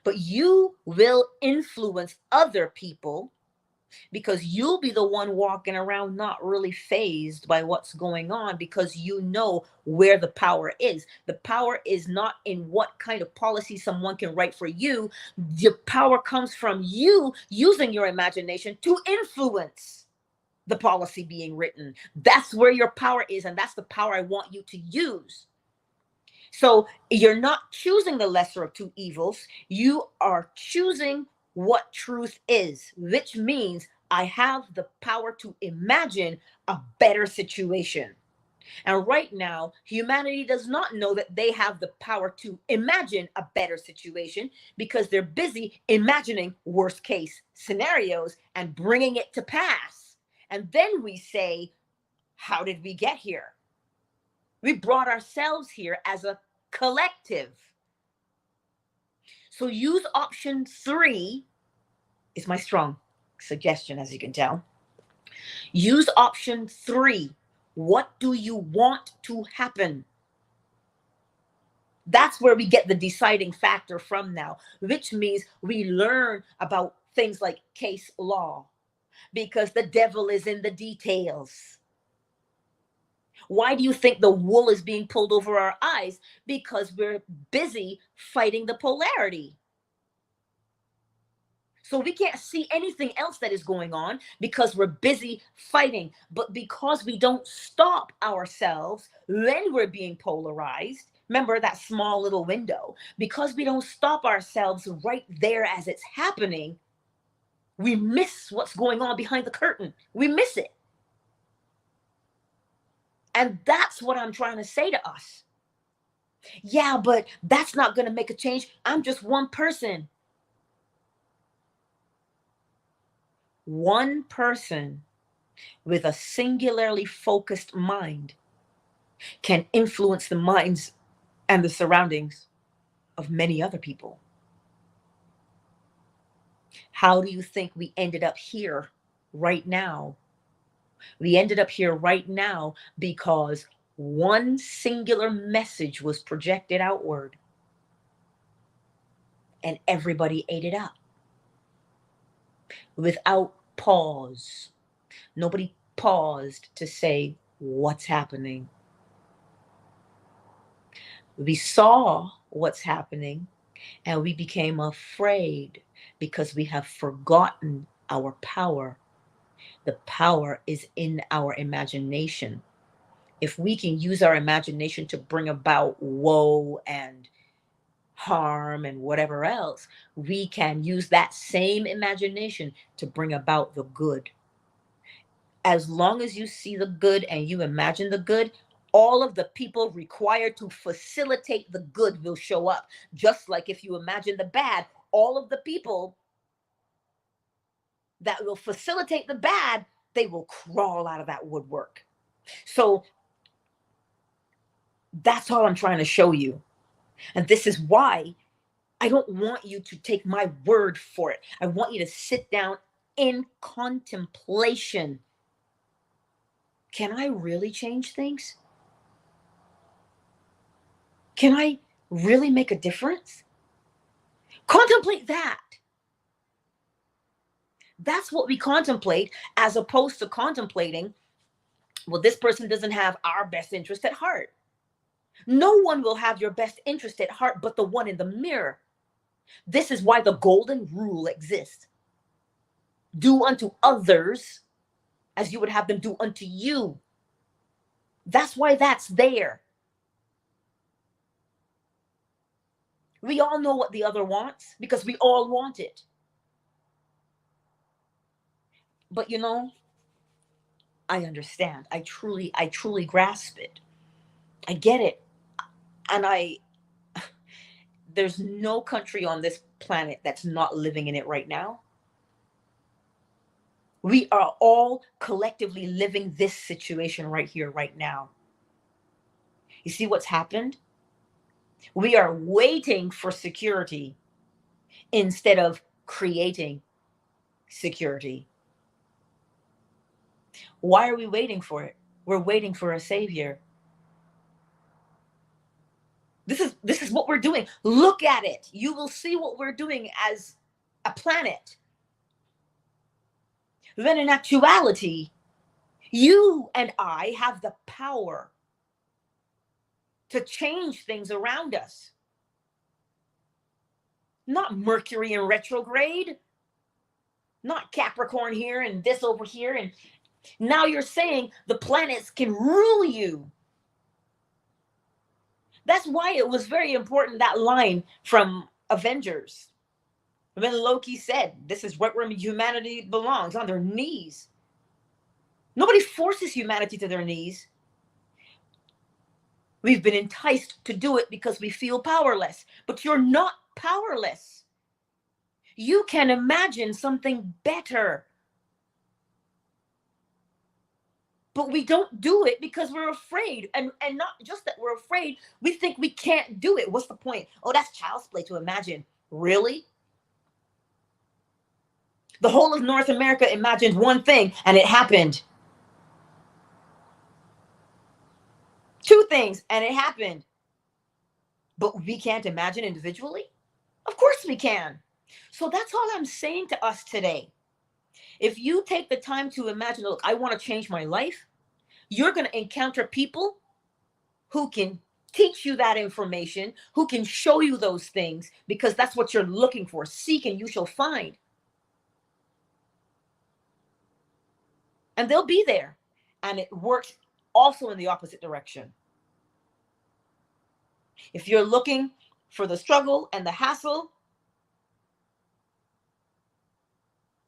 but you will influence other people because you'll be the one walking around not really fazed by what's going on because you know where the power is. The power is not in what kind of policy someone can write for you. The power comes from you using your imagination to influence the policy being written. That's where your power is, and that's the power I want you to use. So you're not choosing the lesser of two evils. You are choosing what truth is, which means I have the power to imagine a better situation. And right now, humanity does not know that they have the power to imagine a better situation because they're busy imagining worst case scenarios and bringing it to pass. And then we say, how did we get here? We brought ourselves here as a collective. So use option 3 is my strong suggestion, as you can tell. Use option 3. What do you want to happen? That's where we get the deciding factor from now, which means we learn about things like case law because the devil is in the details. Why do you think the wool is being pulled over our eyes? Because we're busy fighting the polarity. So we can't see anything else that is going on because we're busy fighting. But because we don't stop ourselves, then we're being polarized. Remember that small little window. Because we don't stop ourselves right there as it's happening, we miss what's going on behind the curtain. We miss it. And that's what I'm trying to say to us. Yeah, but that's not going to make a change. I'm just one person. One person with a singularly focused mind can influence the minds and the surroundings of many other people. How do you think we ended up here right now? We ended up here right now because one singular message was projected outward and everybody ate it up without pause. Nobody paused to say, what's happening? We saw what's happening and we became afraid because we have forgotten our power. The power is in our imagination. If we can use our imagination to bring about woe and harm and whatever else, we can use that same imagination to bring about the good. As long as you see the good and you imagine the good, all of the people required to facilitate the good will show up. Just like if you imagine the bad, all of the people that will facilitate the bad, they will crawl out of that woodwork. So that's all I'm trying to show you. And this is why I don't want you to take my word for it. I want you to sit down in contemplation. Can I really change things? Can I really make a difference? Contemplate that. That's what we contemplate, as opposed to contemplating, well, this person doesn't have our best interest at heart. No one will have your best interest at heart but the one in the mirror. This is why the golden rule exists. Do unto others as you would have them do unto you. That's why that's there. We all know what the other wants because we all want it. But you know, I understand. I truly grasp it. I get it. And there's no country on this planet that's not living in it right now. We are all collectively living this situation right here, right now. You see what's happened? We are waiting for security instead of creating security. Why are we waiting for it? We're waiting for a savior. This is what we're doing. Look at it. You will see what we're doing as a planet. Then in actuality, you and I have the power to change things around us. Not Mercury in retrograde, not Capricorn here and this over here. And now you're saying the planets can rule you. That's why it was very important, that line from Avengers. When Loki said, this is right where humanity belongs, on their knees. Nobody forces humanity to their knees. We've been enticed to do it because we feel powerless. But you're not powerless. You can imagine something better. But we don't do it because we're afraid. And not just that we're afraid, we think we can't do it. What's the point? Oh, that's child's play to imagine. Really? The whole of North America imagined one thing and it happened. Two things and it happened. But we can't imagine individually? Of course we can. So that's all I'm saying to us today. If you take the time to imagine, look, I want to change my life, you're going to encounter people who can teach you that information, who can show you those things, because that's what you're looking for. Seek and you shall find. And they'll be there. And it works also in the opposite direction. If you're looking for the struggle and the hassle,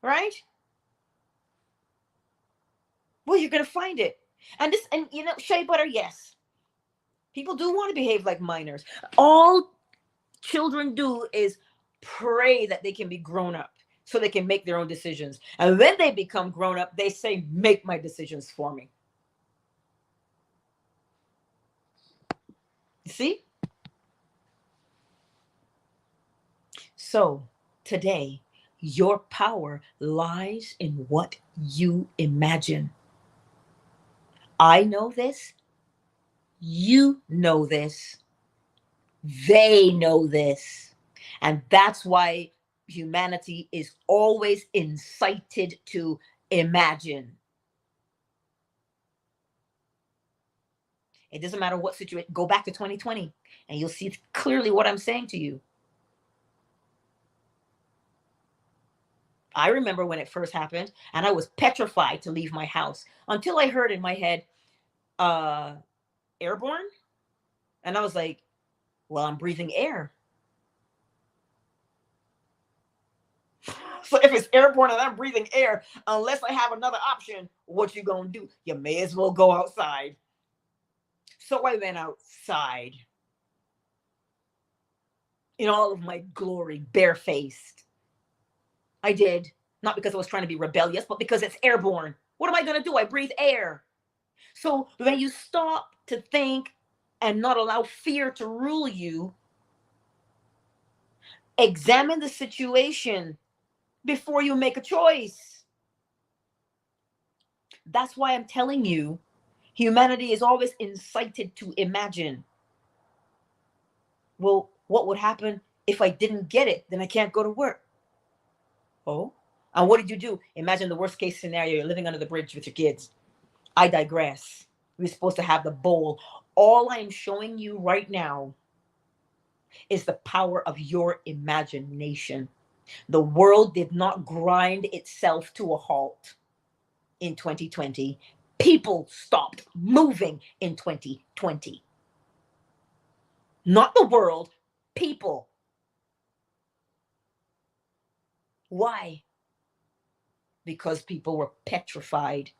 right? Well, you're going to find it. And you know, shea butter, yes. People do want to behave like minors. All children do is pray that they can be grown up so they can make their own decisions. And when they become grown up, they say, make my decisions for me. You see? So today, your power lies in what you imagine. I know this. You know this. They know this. And that's why humanity is always incited to imagine. It doesn't matter what situation. Go back to 2020 and you'll see clearly what I'm saying to you. I remember when it first happened, and I was petrified to leave my house until I heard in my head, uh, airborne? And I was like, well, I'm breathing air. So if it's airborne and I'm breathing air, unless I have another option, what you gonna do? You may as well go outside. So I went outside in all of my glory, barefaced. I did. Not because I was trying to be rebellious, but because it's airborne. What am I gonna do? I breathe air. So when you stop to think and not allow fear to rule you, examine the situation before you make a choice. That's why I'm telling you, humanity is always incited to imagine. Well, what would happen if I didn't get it? Then I can't go to work. Oh, and what did you do? Imagine the worst case scenario. You're living under the bridge with your kids. I digress. We're supposed to have the bowl. All I'm showing you right now is the power of your imagination. The world did not grind itself to a halt in 2020. People stopped moving in 2020. Not the world, people. Why? Because people were petrified.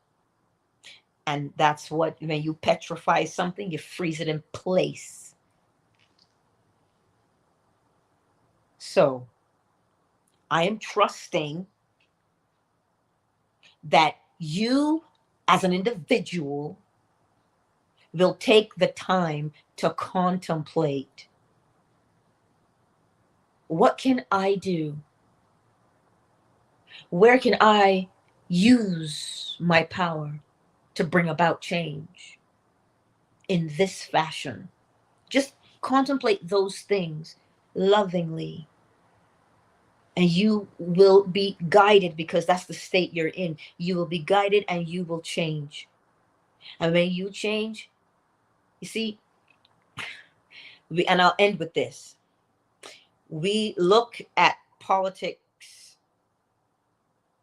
And that's what, when you petrify something, you freeze it in place. So I am trusting that you, as an individual, will take the time to contemplate, what can I do? Where can I use my power to bring about change in this fashion? Just contemplate those things lovingly, and you will be guided, because that's the state you're in. You will be guided and you will change. And when you change, you see, and I'll end with this. We look at politics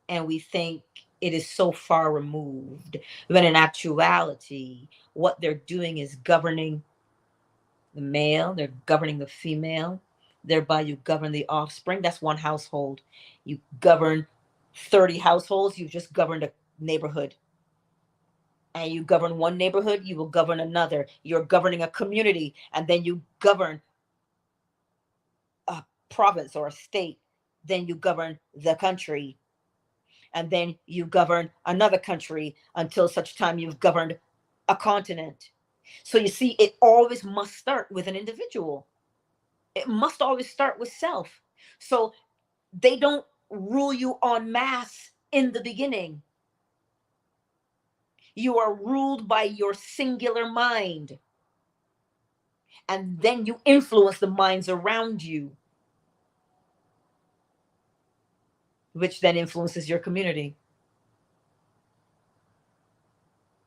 and we think it is so far removed, when in actuality, what they're doing is governing the male, they're governing the female, thereby you govern the offspring. That's one household. You govern 30 households, you just governed a neighborhood. And you govern one neighborhood, you will govern another. You're governing a community, and then you govern a province or a state. Then you govern the country, and then you govern another country, until such time you've governed a continent. So you see, it always must start with an individual. It must always start with self. So they don't rule you en masse in the beginning. You are ruled by your singular mind. And then you influence the minds around you, which then influences your community,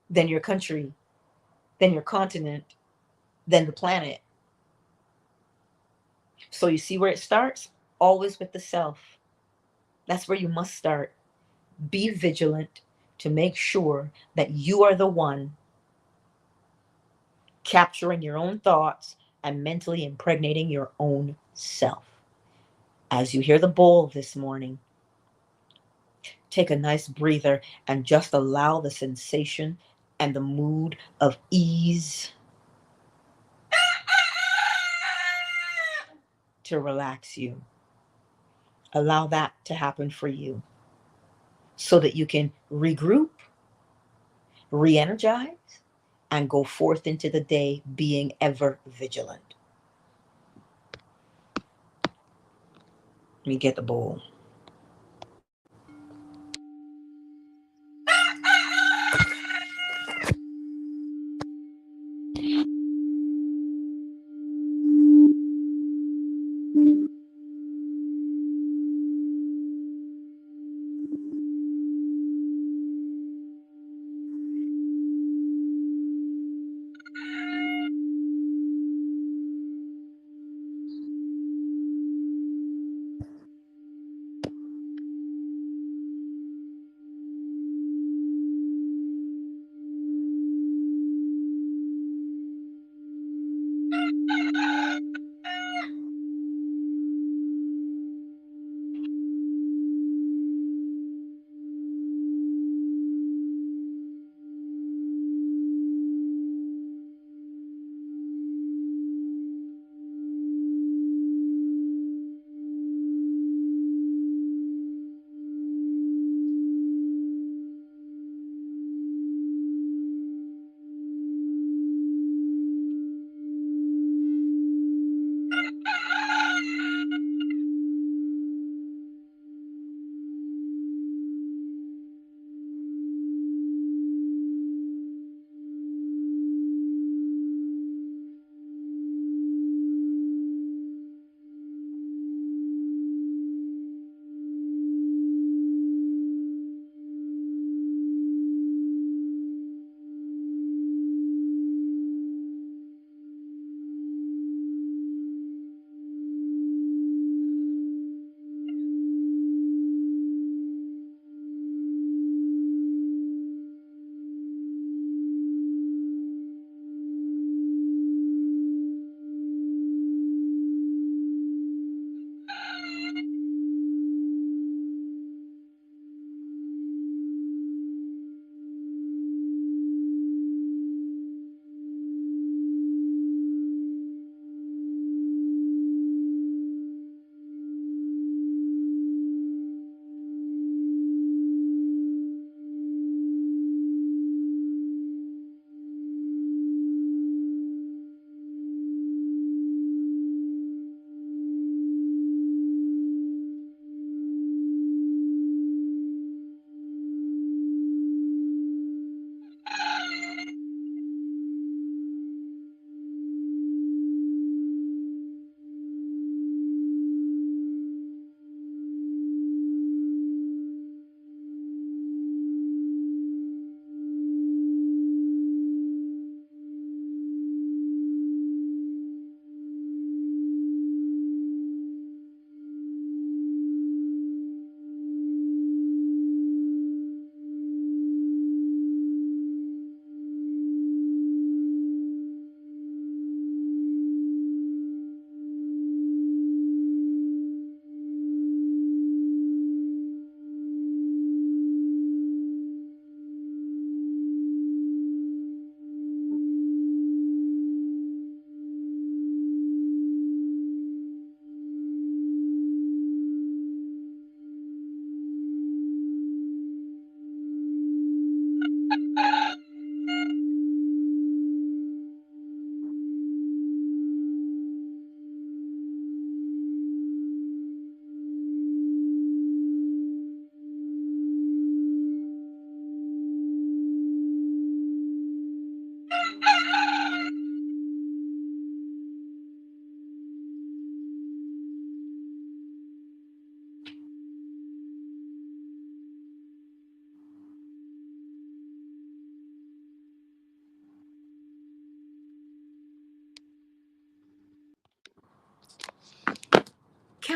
then your country, then your continent, then the planet. So you see where it starts? Always with the self. That's where you must start. Be vigilant to make sure that you are the one capturing your own thoughts and mentally impregnating your own self. As you hear the bowl this morning, take a nice breather and just allow the sensation and the mood of ease to relax you. Allow that to happen for you, so that you can regroup, re-energize, and go forth into the day being ever vigilant. Let me get the bowl.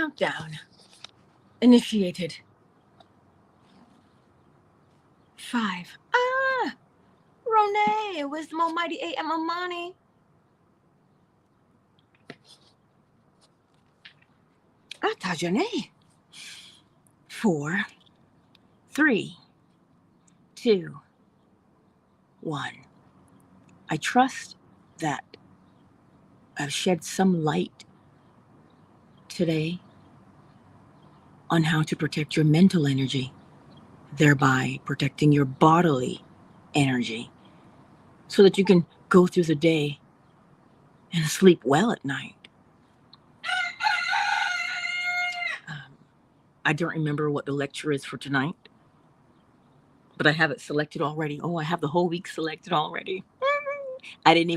Countdown initiated. 5. Renee, Wisdom Almighty A.M. Amani. Tajane. 4, 3, 2, 1. I trust that I've shed some light today on how to protect your mental energy, thereby protecting your bodily energy, so that you can go through the day and sleep well at night. I don't remember what the lecture is for tonight, but I have it selected already. Oh, I have the whole week selected already. I didn't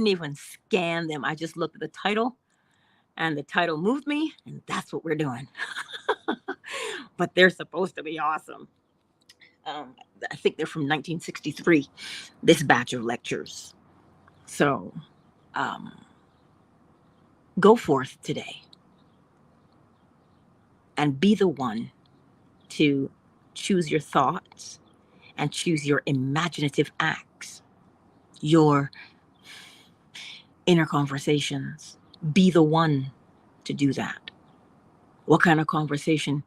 even scan them. I just looked at the title, and the title moved me, and that's what we're doing. But they're supposed to be awesome. I think they're from 1963, this batch of lectures. So go forth today and be the one to choose your thoughts and choose your imaginative acts, your inner conversations. Be the one to do that. What kind of conversation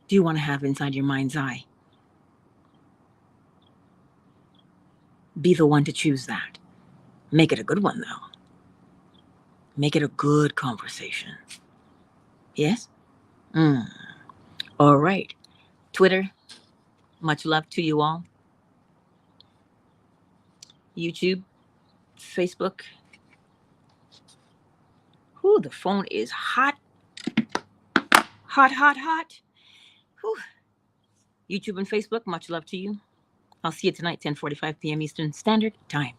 do you want to have inside your mind's eye? Be the one to choose that. Make it a good one, though. Make it a good conversation. Yes? All right. Twitter, much love to you all. YouTube, Facebook. Whew, the phone is hot. Hot. Whew. YouTube and Facebook, much love to you. I'll see you tonight, 10:45 p.m. Eastern Standard Time.